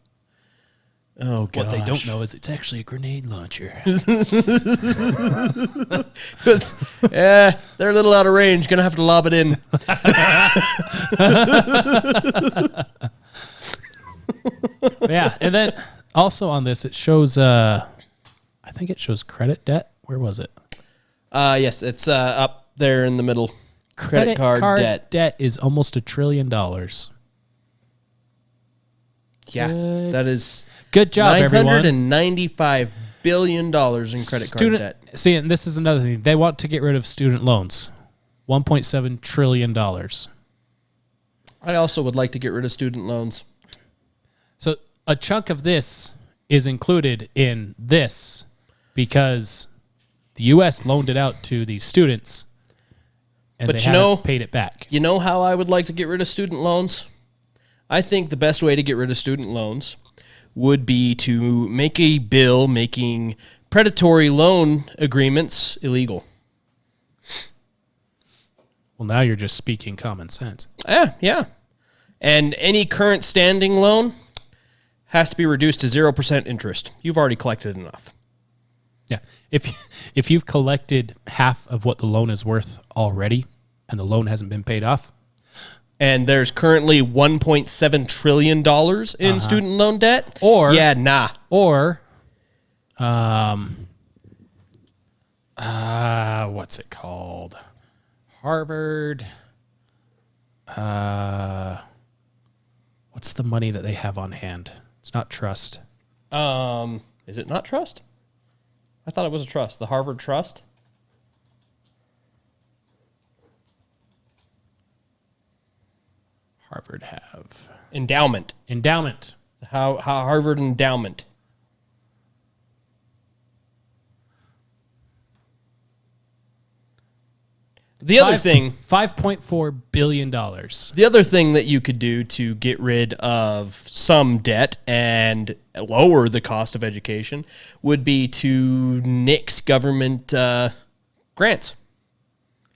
Speaker 2: Oh, gosh.
Speaker 1: What they don't know is it's actually a grenade launcher.
Speaker 2: They're a little out of range. Gonna have to lob it in.
Speaker 1: Yeah, and then also on this, it shows, I think it shows credit debt. Where was it?
Speaker 2: Yes, it's up there in the middle. Credit card debt
Speaker 1: is almost $1 trillion.
Speaker 2: Yeah, that is
Speaker 1: good job, everyone.
Speaker 2: $995 billion in credit card debt.
Speaker 1: See, and this is another thing. They want to get rid of student loans. $1.7 trillion.
Speaker 2: I also would like to get rid of student loans.
Speaker 1: So a chunk of this is included in this because the U.S. loaned it out to these students, and they haven't paid it back.
Speaker 2: You know how I would like to get rid of student loans? I think the best way to get rid of student loans would be to make a bill making predatory loan agreements illegal.
Speaker 1: Well, now you're just speaking common sense.
Speaker 2: Yeah. And any current standing loan has to be reduced to 0% interest. You've already collected enough.
Speaker 1: Yeah. If you've collected half of what the loan is worth already and the loan hasn't been paid off,
Speaker 2: and there's currently $1.7 trillion in student loan debt,
Speaker 1: or what's it called? Harvard. What's the money that they have on hand? It's not trust.
Speaker 2: Is it not trust? I thought it was a trust. The Harvard Trust.
Speaker 1: Harvard have
Speaker 2: endowment. How Harvard endowment. The other thing,
Speaker 1: $5.4 billion.
Speaker 2: The other thing that you could do to get rid of some debt and lower the cost of education would be to nix government grants.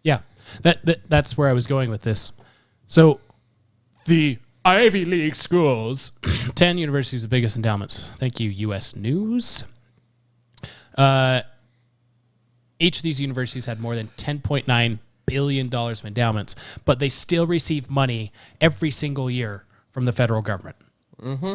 Speaker 1: Yeah, that's where I was going with this. So the Ivy League schools. 10 universities with the biggest endowments. Thank you, U.S. News. Each of these universities had more than $10.9 billion of endowments, but they still receive money every single year from the federal government. Mm-hmm.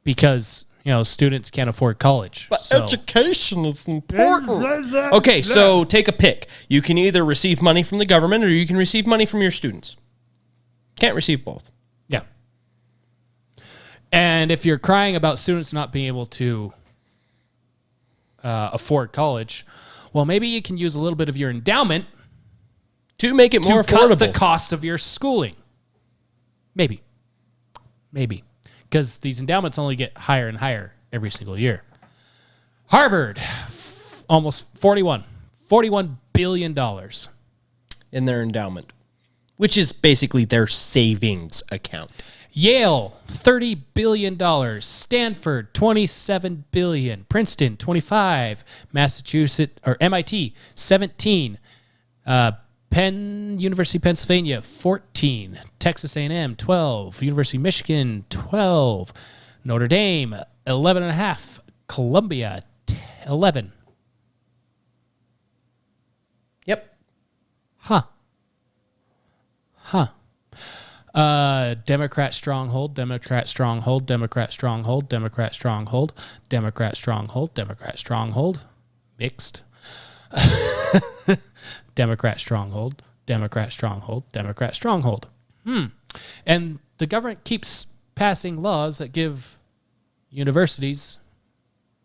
Speaker 1: Because, students can't afford college.
Speaker 2: But education is important. Okay, so take a pick. You can either receive money from the government or you can receive money from your students. Can't receive both.
Speaker 1: Yeah. And if you're crying about students not being able to afford college, well, maybe you can use a little bit of your endowment
Speaker 2: to make it more affordable.
Speaker 1: Cut the cost of your schooling. Maybe. Because these endowments only get higher and higher every single year. Harvard, almost $41 billion
Speaker 2: in their endowment, which is basically their savings account.
Speaker 1: Yale, $30 billion. Stanford, $27 billion. Princeton, $25. Massachusetts, or MIT, $17. University of Pennsylvania, $14. Texas A&M, $12. University of Michigan, $12. Notre Dame, $11.5. Columbia, $11.
Speaker 2: Yep.
Speaker 1: Huh. Democrat stronghold, Democrat stronghold, Democrat stronghold, Democrat stronghold, Democrat stronghold, Democrat stronghold, mixed. Democrat stronghold, Democrat stronghold, Democrat stronghold. And the government keeps passing laws that give universities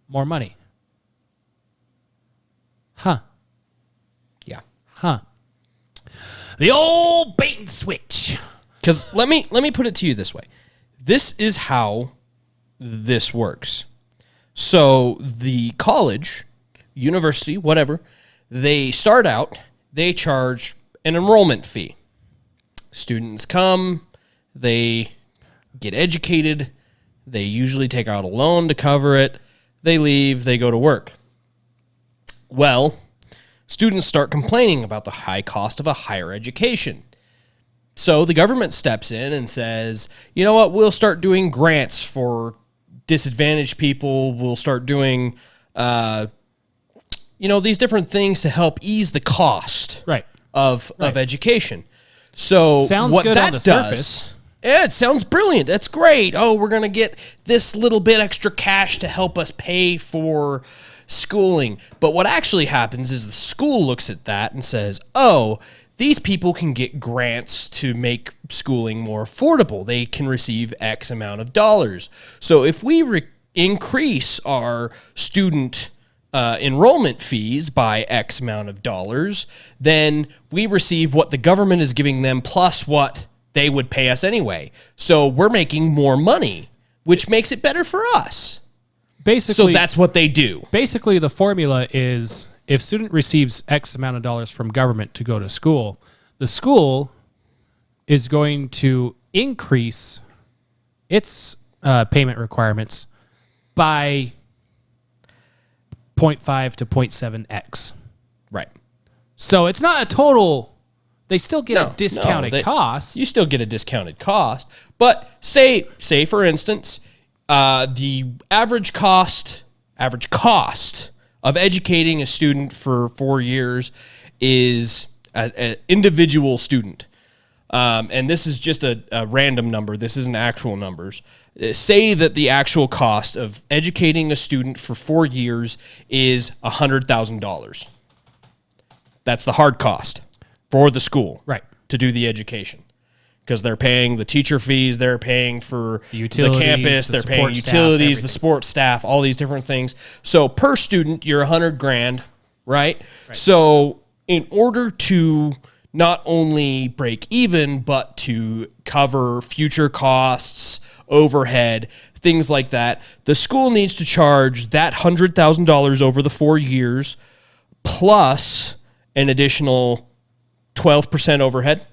Speaker 1: more money. Huh.
Speaker 2: Yeah.
Speaker 1: Huh. The old bait and switch.
Speaker 2: Because let me put it to you this way. This is how this works. So the college, university, whatever, they start out, they charge an enrollment fee. Students come, they get educated, they usually take out a loan to cover it, they leave, they go to work. Well, students start complaining about the high cost of a higher education. So the government steps in and says, you know what, we'll start doing grants for disadvantaged people. We'll start doing, these different things to help ease the cost of education. So
Speaker 1: sounds
Speaker 2: what
Speaker 1: good
Speaker 2: that
Speaker 1: on the
Speaker 2: does,
Speaker 1: surface.
Speaker 2: Yeah, it sounds brilliant. That's great. Oh, we're going to get this little bit extra cash to help us pay for schooling. But what actually happens is the school looks at that and says, oh, these people can get grants to make schooling more affordable. They can receive X amount of dollars. So if we increase our student enrollment fees by X amount of dollars, then we receive what the government is giving them plus what they would pay us anyway. So we're making more money, which makes it better for us.
Speaker 1: Basically,
Speaker 2: so that's what they do.
Speaker 1: Basically, the formula is if student receives X amount of dollars from government to go to school, the school is going to increase its payment requirements by 0.5 to 0.7x.
Speaker 2: Right.
Speaker 1: So it's not a total. They still get a discounted cost.
Speaker 2: You still get a discounted cost. But say for instance, the average cost of educating a student for 4 years is an individual student. And this is just a random number. This isn't actual numbers. Say that the actual cost of educating a student for 4 years is $100,000. That's the hard cost for the school, to do the education. Because they're paying the teacher fees, they're paying for the campus, they're paying utilities, the sports staff, all these different things. So per student, you're $100,000, right? So in order to not only break even, but to cover future costs, overhead, things like that, the school needs to charge that $100,000 over the 4 years plus an additional 12% overhead,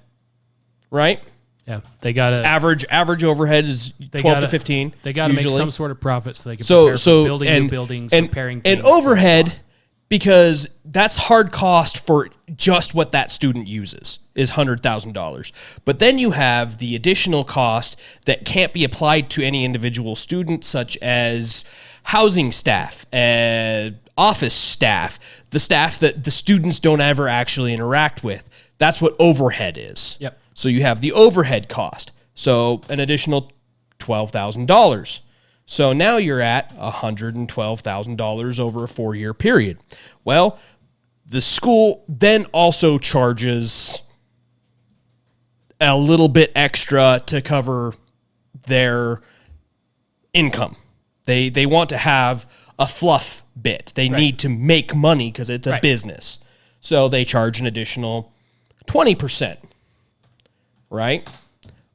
Speaker 2: right?
Speaker 1: Yeah, they got to
Speaker 2: average overhead is 12 to 15.
Speaker 1: They got to make some sort of profit so they can prepare for building new buildings, repairing things.
Speaker 2: And overhead, because that's hard cost for just what that student uses. is $100,000. But then you have the additional cost that can't be applied to any individual student, such as housing staff, office staff, the staff that the students don't ever actually interact with. That's what overhead is.
Speaker 1: Yep.
Speaker 2: So you have the overhead cost. So an additional $12,000. So now you're at $112,000 over a 4-year period. Well, the school then also charges a little bit extra to cover their income. They want to have a fluff bit. They need to make money because it's a business. So they charge an additional 20%, right?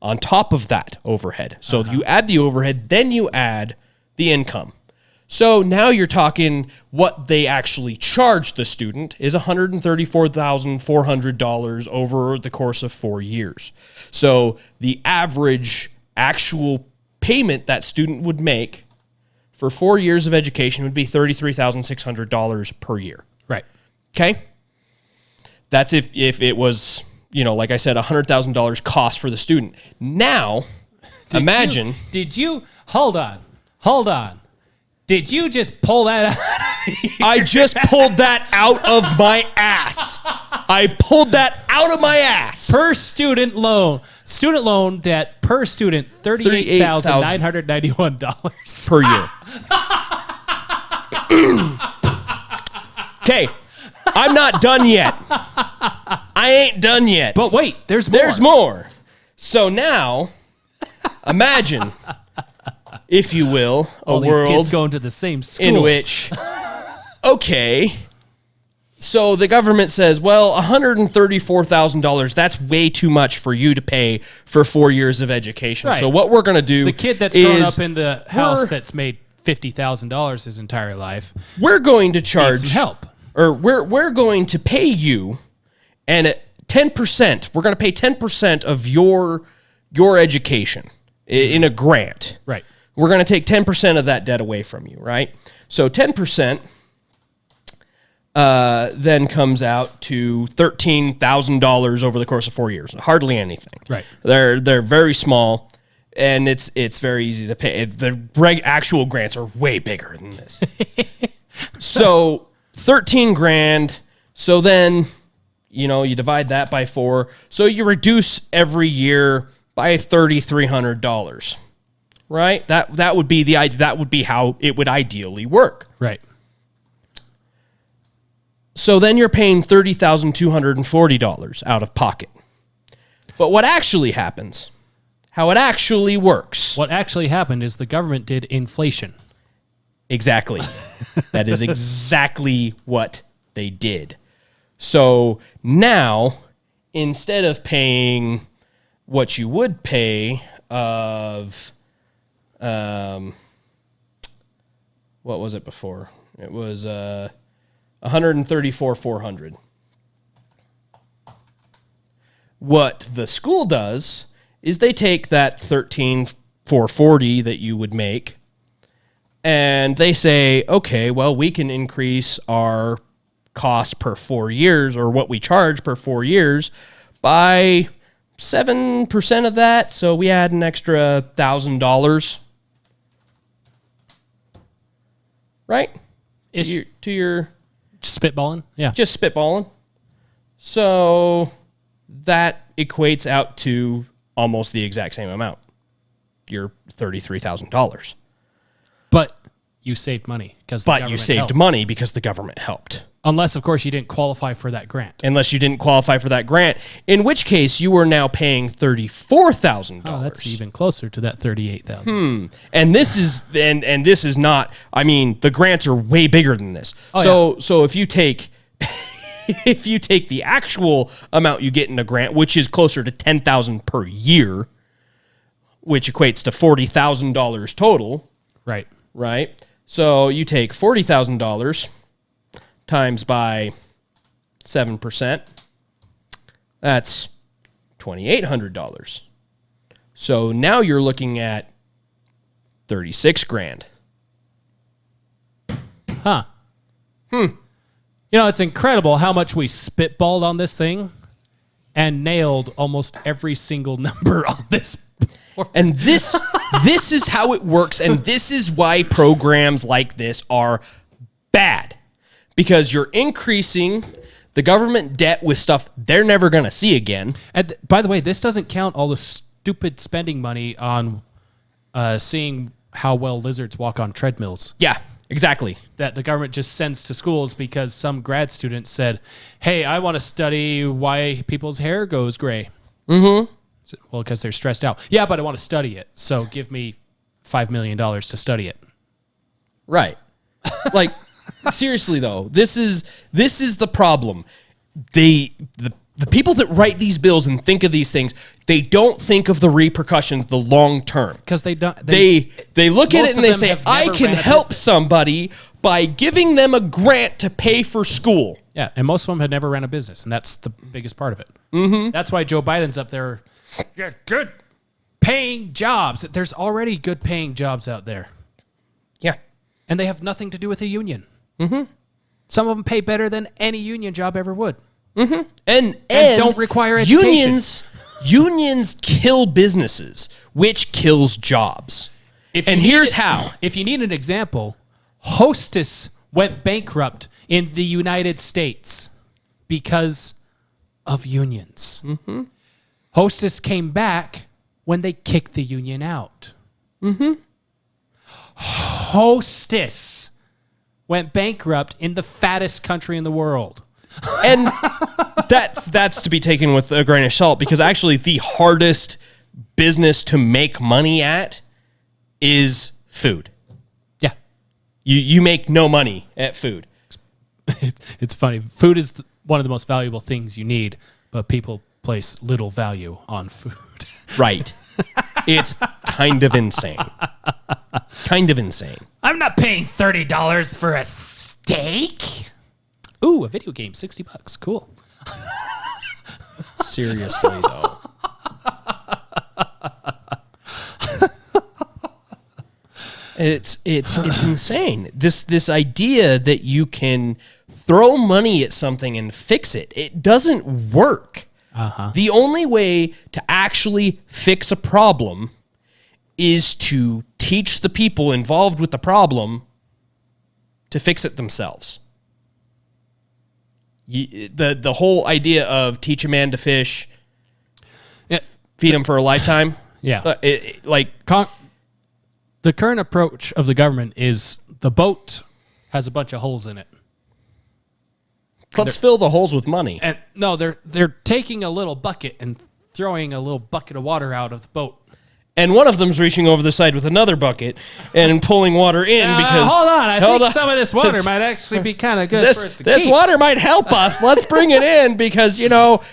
Speaker 2: On top of that overhead. So you add the overhead, then you add the income. So now you're talking what they actually charge the student is $134,400 over the course of 4 years. So the average actual payment that student would make for 4 years of education would be $33,600 per year.
Speaker 1: Right.
Speaker 2: Okay? That's if it was, like I said, $100,000 cost for the student. Now, imagine.
Speaker 1: Hold on. Did you just pull that out?
Speaker 2: I just pulled that out of my ass. I pulled that out of my ass.
Speaker 1: Per student loan debt per student, $38,991
Speaker 2: per year. Okay, I'm not done yet. I ain't done yet.
Speaker 1: But wait, there's more.
Speaker 2: There's more. So now, imagine, if you will,
Speaker 1: all these kids going to the same school
Speaker 2: in which, okay, so the government says, well, $134,000, that's way too much for you to pay for 4 years of education.
Speaker 1: Right.
Speaker 2: So what we're going to do,
Speaker 1: the kid that's grown up in the house that's made $50,000 his entire life,
Speaker 2: we're going to charge
Speaker 1: some help,
Speaker 2: or we're going to pay you, and at 10%, we're going to pay 10% of your education in a grant.
Speaker 1: Right.
Speaker 2: We're going to take 10% of that debt away from you, right? So 10% then comes out to $13,000 over the course of 4 years. Hardly anything.
Speaker 1: Right.
Speaker 2: They're very small, and it's very easy to pay. The actual grants are way bigger than this. So 13 grand. So then, you divide that by 4. So you reduce every year by $3,300. Right? That would be how it would ideally work.
Speaker 1: Right.
Speaker 2: So then you're paying $30,240 out of pocket. But what actually happens, how it actually works.
Speaker 1: What actually happened is the government did inflation.
Speaker 2: Exactly. That is exactly what they did. So now, instead of paying what you would pay of, what was it before? It was $134,400. What the school does is they take that $13,440 that you would make, and they say, okay, well, we can increase our cost per 4 years, or what we charge per 4 years, by 7% of that. So we add an extra $1,000, right? To your
Speaker 1: just spitballing, yeah,
Speaker 2: just spitballing. So that equates out to almost the exact same amount. You're $33,000.
Speaker 1: But you saved money because
Speaker 2: money because the government helped.
Speaker 1: Unless, of course, you didn't qualify for that grant.
Speaker 2: Unless you didn't qualify for that grant, in which case you are now paying $34,000.
Speaker 1: Oh, that's even closer to that $38,000.
Speaker 2: And this is and this is not. I mean, the grants are way bigger than this. So if you take the actual amount you get in a grant, which is closer to $10,000 per year, which equates to $40,000 total.
Speaker 1: Right.
Speaker 2: Right. So you take $40,000 times by 7%. That's $2,800. So now you're looking at 36 grand.
Speaker 1: Huh. It's incredible how much we spitballed on this thing. and nailed almost every single number on this board.
Speaker 2: And this is how it works, and this is why programs like this are bad. Because you're increasing the government debt with stuff they're never going to see again.
Speaker 1: And by the way, this doesn't count all the stupid spending money on seeing how well lizards walk on treadmills.
Speaker 2: Yeah, exactly.
Speaker 1: That the government just sends to schools because some grad student said, hey, I want to study why people's hair goes gray. Mm-hmm. Well, because they're stressed out. Yeah, but I want to study it. So give me $5 million to study it.
Speaker 2: Right. Like, seriously, though, this is the problem. The people that write these bills and think of these things, they don't think of the repercussions, the long term.
Speaker 1: Because they don't.
Speaker 2: They look at it and they say, I
Speaker 1: never
Speaker 2: can
Speaker 1: ran a
Speaker 2: help
Speaker 1: business.
Speaker 2: somebody by giving them a grant to pay for school.
Speaker 1: Yeah, and most of them had never ran a business, and that's the biggest part of it. Mm-hmm. That's why Joe Biden's up there. Yeah, good paying jobs. There's already good paying jobs out there.
Speaker 2: Yeah.
Speaker 1: And they have nothing to do with a union. Mm-hmm. Some of them pay better than any union job ever would.
Speaker 2: Mm-hmm. And
Speaker 1: don't require education.
Speaker 2: Unions kill businesses, which kills jobs. Here's how.
Speaker 1: If you need an example, Hostess went bankrupt in the United States because of unions. Mm-hmm. Hostess came back when they kicked the union out. Mm-hmm. Hostess went bankrupt in the fattest country in the world.
Speaker 2: And that's to be taken with a grain of salt, because actually the hardest business to make money at is food.
Speaker 1: Yeah.
Speaker 2: You make no money at food.
Speaker 1: It's funny. Food is one of the most valuable things you need, but people place little value on food.
Speaker 2: Right. It's kind of insane. Kind of insane.
Speaker 1: I'm not paying $30 for a steak. Ooh, a video game, $60. Cool.
Speaker 2: Seriously, though. It's insane. This idea that you can throw money at something and fix it. It doesn't work. Uh-huh. The only way to actually fix a problem is to teach the people involved with the problem to fix it themselves. The whole idea of teach a man to fish, feed him for a lifetime.
Speaker 1: Yeah.
Speaker 2: The
Speaker 1: current approach of the government is the boat has a bunch of holes in it.
Speaker 2: Let's fill the holes with money.
Speaker 1: And no, they're taking a little bucket and throwing a little bucket of water out of the boat.
Speaker 2: And one of them's reaching over the side with another bucket and pulling water in because...
Speaker 1: Hold on. I think some of this water might actually be kind of good for us to
Speaker 2: This
Speaker 1: keep.
Speaker 2: water might help us. Let's bring it in because,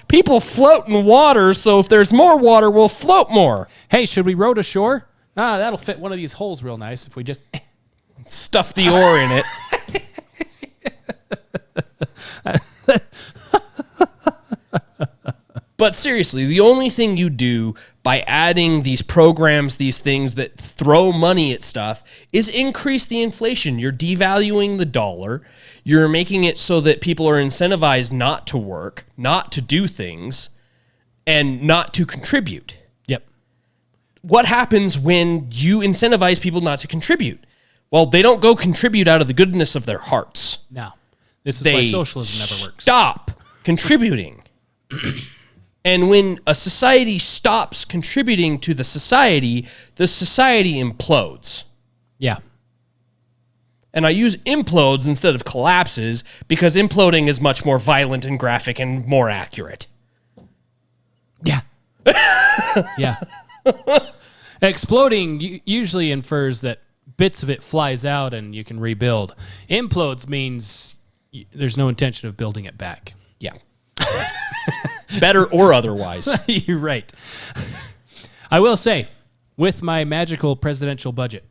Speaker 2: people float in water, so if there's more water, we'll float more.
Speaker 1: Hey, should we row to shore? That'll fit one of these holes real nice if we just...
Speaker 2: Stuff the ore in it. But seriously, the only thing you do by adding these programs, these things that throw money at stuff, is increase the inflation. You're devaluing the dollar. You're making it so that people are incentivized not to work, not to do things, and not to contribute.
Speaker 1: Yep.
Speaker 2: What happens when you incentivize people not to contribute? Well, they don't go contribute out of the goodness of their hearts.
Speaker 1: No. This is why socialism never works.
Speaker 2: Stop contributing. And when a society stops contributing to the society implodes.
Speaker 1: Yeah.
Speaker 2: And I use implodes instead of collapses because imploding is much more violent and graphic and more accurate.
Speaker 1: Yeah. Yeah. Exploding usually infers that bits of it flies out and you can rebuild. Implodes means there's no intention of building it back.
Speaker 2: Yeah. Better or otherwise.
Speaker 1: You're right. I will say, with my magical presidential budget,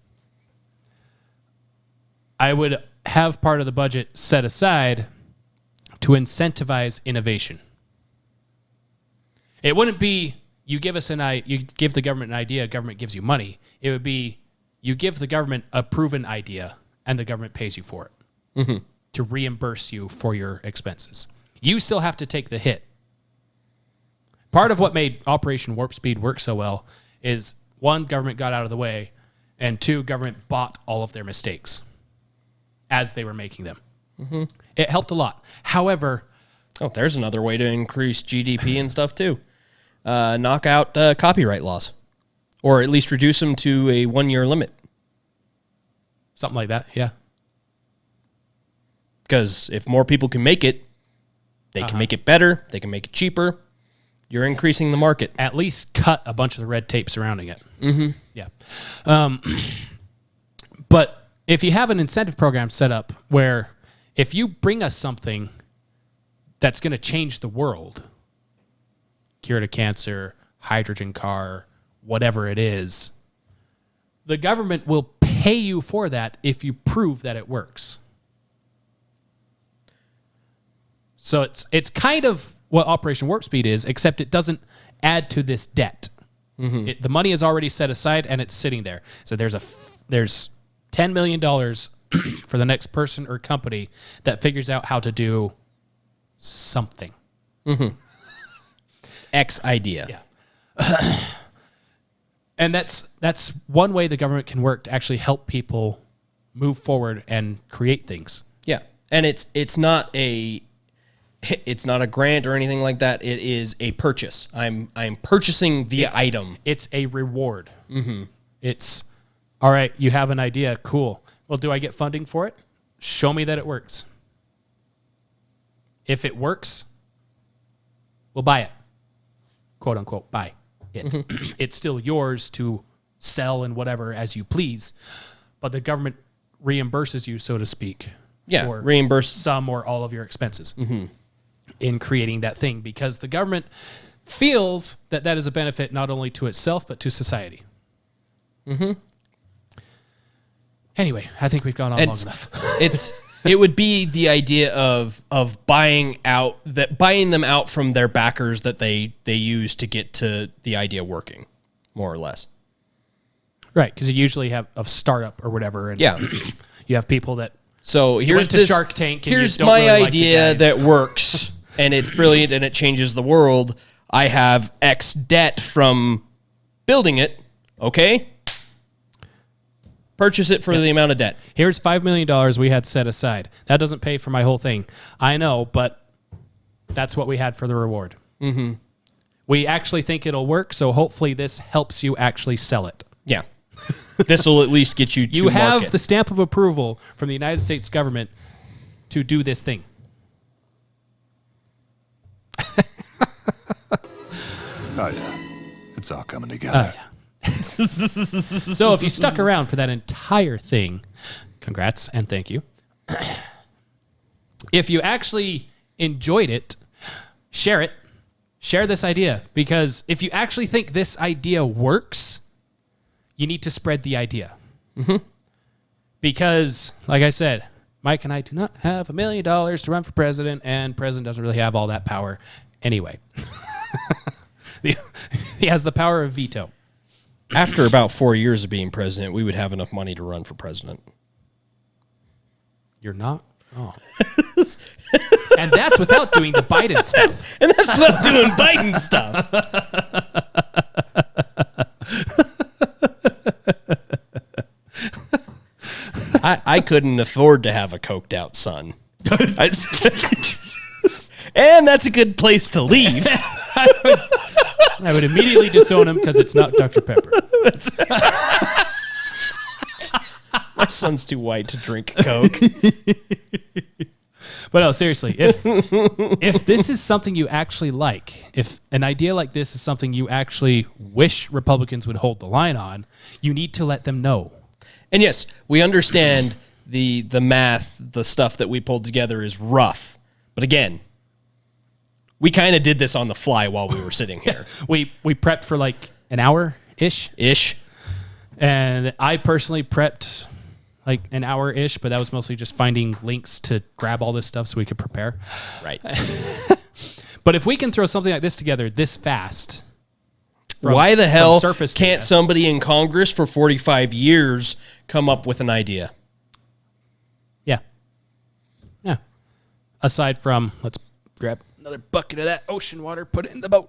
Speaker 1: I would have part of the budget set aside to incentivize innovation. It wouldn't be you give the government an idea, government gives you money. It would be you give the government a proven idea and the government pays you for it to reimburse you for your expenses. You still have to take the hit. part of what made Operation Warp Speed work so well is, one, government got out of the way, and two, government bought all of their mistakes as they were making them. Mm-hmm. It helped a lot. However...
Speaker 2: Oh, there's another way to increase GDP and stuff, too. Knock out copyright laws. Or at least reduce them to a 1-year limit.
Speaker 1: Something like that, yeah.
Speaker 2: Because if more people can make it, they can make it better, they can make it cheaper. You're increasing the market.
Speaker 1: At least cut a bunch of the red tape surrounding it.
Speaker 2: Mm-hmm.
Speaker 1: Yeah. But if you have an incentive program set up where if you bring us something that's going to change the world, cure to cancer, hydrogen car, whatever it is, the government will pay you for that if you prove that it works. So it's kind of what Operation Warp Speed is, except it doesn't add to this debt. Mm-hmm. The money is already set aside and it's sitting there. So there's $10 million for the next person or company that figures out how to do something.
Speaker 2: Mm-hmm. X idea.
Speaker 1: Yeah. And that's one way the government can work to actually help people move forward and create things.
Speaker 2: Yeah. And it's not a grant or anything like that. It is a purchase. I'm purchasing the item.
Speaker 1: It's a reward. Mm-hmm. It's, all right, you have an idea. Cool. Well, do I get funding for it? Show me that it works. If it works, we'll buy it. Quote unquote, buy it. Mm-hmm. It's still yours to sell and whatever as you please, but the government reimburses you, so to speak.
Speaker 2: Yeah,
Speaker 1: for
Speaker 2: reimburse
Speaker 1: some or all of your expenses in creating that thing, because the government feels that that is a benefit not only to itself but to society. Mm-hmm. Anyway, I think we've gone on long enough.
Speaker 2: It would be the idea of buying them out from their backers that they use to get to the idea working, more or less.
Speaker 1: Right, because you usually have a startup or whatever, and you have people that.
Speaker 2: So here's
Speaker 1: this Shark Tank.
Speaker 2: Here's my idea that works, and it's brilliant, and it changes the world. I have X debt from building it. Okay. Purchase it for the amount of debt.
Speaker 1: Here's $5 million we had set aside. That doesn't pay for my whole thing. I know, but that's what we had for the reward. Mm-hmm. We actually think it'll work, so hopefully this helps you actually sell it.
Speaker 2: Yeah. This will at least get you to
Speaker 1: You have
Speaker 2: market.
Speaker 1: the stamp of approval from the United States government to do this thing.
Speaker 4: Oh, yeah. It's all coming together.
Speaker 1: Yeah. So if you stuck around for that entire thing, congrats and thank you. If you actually enjoyed it, share it. Share this idea, because if you actually think this idea works, you need to spread the idea. Mm-hmm. Because, like I said, Mike and I do not have $1 million to run for president, and president doesn't really have all that power anyway. He has the power of veto.
Speaker 2: After about 4 years of being president, we would have enough money to run for president.
Speaker 1: You're not? Oh. And that's without doing the Biden stuff.
Speaker 2: And that's without doing Biden stuff. I couldn't afford to have a coked out son. And that's a good place to leave.
Speaker 1: I would immediately disown him because it's not Dr. Pepper.
Speaker 2: My son's too white to drink Coke.
Speaker 1: But no, seriously, if this is something you actually like, if an idea like this is something you actually wish Republicans would hold the line on, you need to let them know.
Speaker 2: And yes, we understand the math, the stuff that we pulled together is rough. But again, we kind of did this on the fly while we were sitting here.
Speaker 1: We prepped for like an hour-ish. And I personally prepped like an hour-ish, but that was mostly just finding links to grab all this stuff so we could prepare.
Speaker 2: Right.
Speaker 1: But if we can throw something like this together this fast...
Speaker 2: Why the hell
Speaker 1: can't
Speaker 2: data, somebody in Congress for 45 years come up with an idea?
Speaker 1: Yeah. Aside from, let's grab another bucket of that ocean water, put it in the boat.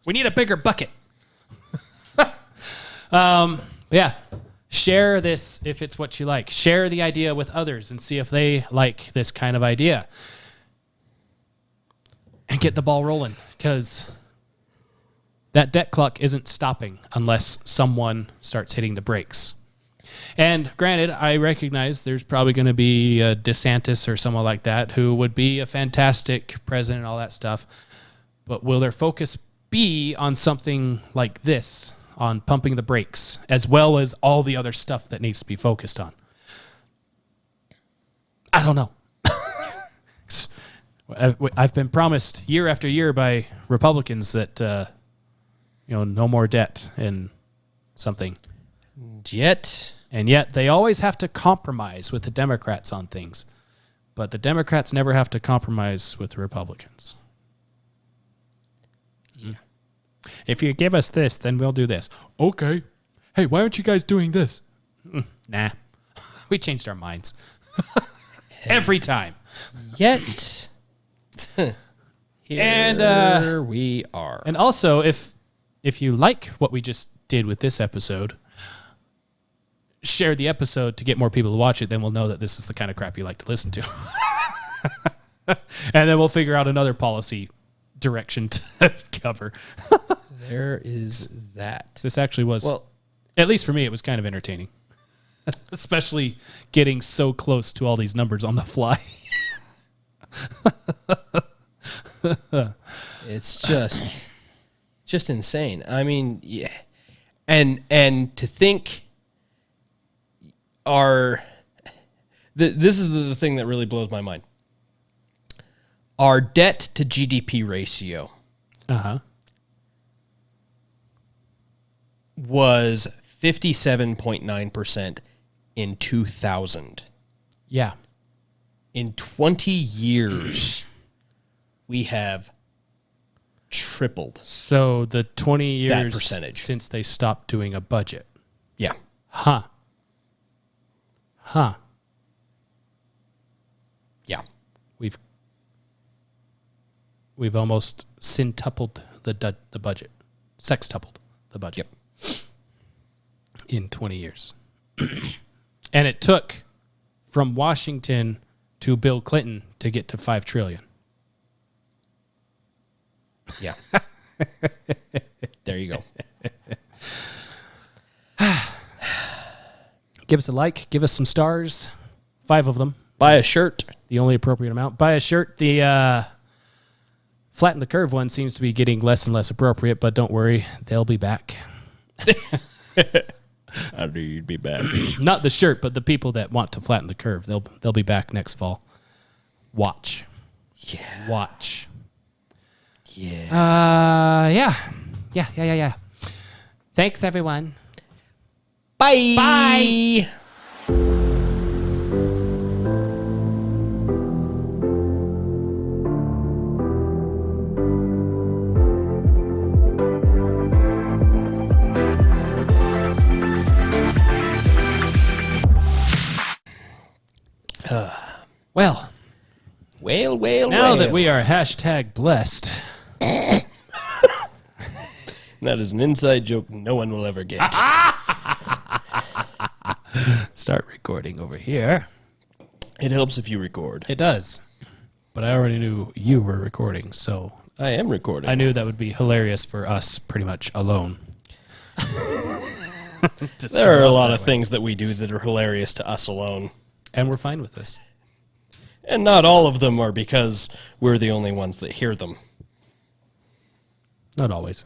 Speaker 1: We need a bigger bucket. Yeah. Share this if it's what you like. Share the idea with others and see if they like this kind of idea. And get the ball rolling, because that debt clock isn't stopping unless someone starts hitting the brakes. And granted, I recognize there's probably going to be a DeSantis or someone like that who would be a fantastic president and all that stuff. But will their focus be on something like this, on pumping the brakes, as well as all the other stuff that needs to be focused on? I don't know. I've been promised year after year by Republicans that, no more debt and something. And yet they always have to compromise with the Democrats on things. But the Democrats never have to compromise with the Republicans. Yeah. If you give us this, then we'll do this. Okay. Hey, why aren't you guys doing this? Nah. We changed our minds. Every time.
Speaker 2: Yet.
Speaker 1: Here
Speaker 2: we are.
Speaker 1: And also, if you like what we just did with this episode, share the episode to get more people to watch it, then we'll know that this is the kind of crap you like to listen to. And then we'll figure out another policy direction to cover.
Speaker 2: There is that.
Speaker 1: This actually was, at least for me, it was kind of entertaining. Especially getting so close to all these numbers on the fly.
Speaker 2: It's just insane. I mean, yeah. And to think this is the thing that really blows my mind. Our debt to GDP ratio was 57.9% in 2000.
Speaker 1: Yeah.
Speaker 2: In 20 years, we have tripled.
Speaker 1: So the 20 years
Speaker 2: that percentage
Speaker 1: since they stopped doing a budget.
Speaker 2: Yeah.
Speaker 1: Huh.
Speaker 2: Yeah.
Speaker 1: We've almost centupled the budget. Sextupled the budget.
Speaker 2: Yep.
Speaker 1: In 20 years. And it took from Washington to Bill Clinton to get to 5 trillion.
Speaker 2: Yeah. There you go.
Speaker 1: Give us a like. Give us some stars. 5 of them.
Speaker 2: Buy a shirt.
Speaker 1: The only appropriate amount. Buy a shirt. The Flatten the Curve one seems to be getting less and less appropriate, but don't worry. They'll be back.
Speaker 2: I knew you'd be back.
Speaker 1: Not the shirt, but the people that want to flatten the curve. They'll be back next fall. Watch.
Speaker 2: Yeah.
Speaker 1: Watch.
Speaker 2: Yeah.
Speaker 1: Yeah. Thanks, everyone.
Speaker 2: Bye.
Speaker 1: Bye. Well. Now that we are hashtag blessed.
Speaker 2: That is an inside joke no one will ever get.
Speaker 1: Start recording over here.
Speaker 2: It helps if you record.
Speaker 1: It does. But I already knew you were recording, so
Speaker 2: I am recording.
Speaker 1: I knew that would be hilarious for us pretty much alone.
Speaker 2: There are a lot of things that we do that are hilarious to us alone.
Speaker 1: And we're fine with this.
Speaker 2: And not all of them are because we're the only ones that hear them.
Speaker 1: Not always.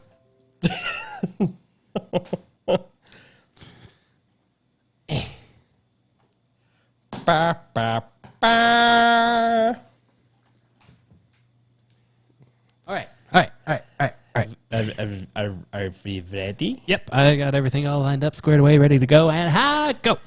Speaker 2: Ba, ba, ba.
Speaker 1: All right.
Speaker 2: Are we ready?
Speaker 1: Yep, I got everything all lined up, squared away, ready to go, and go.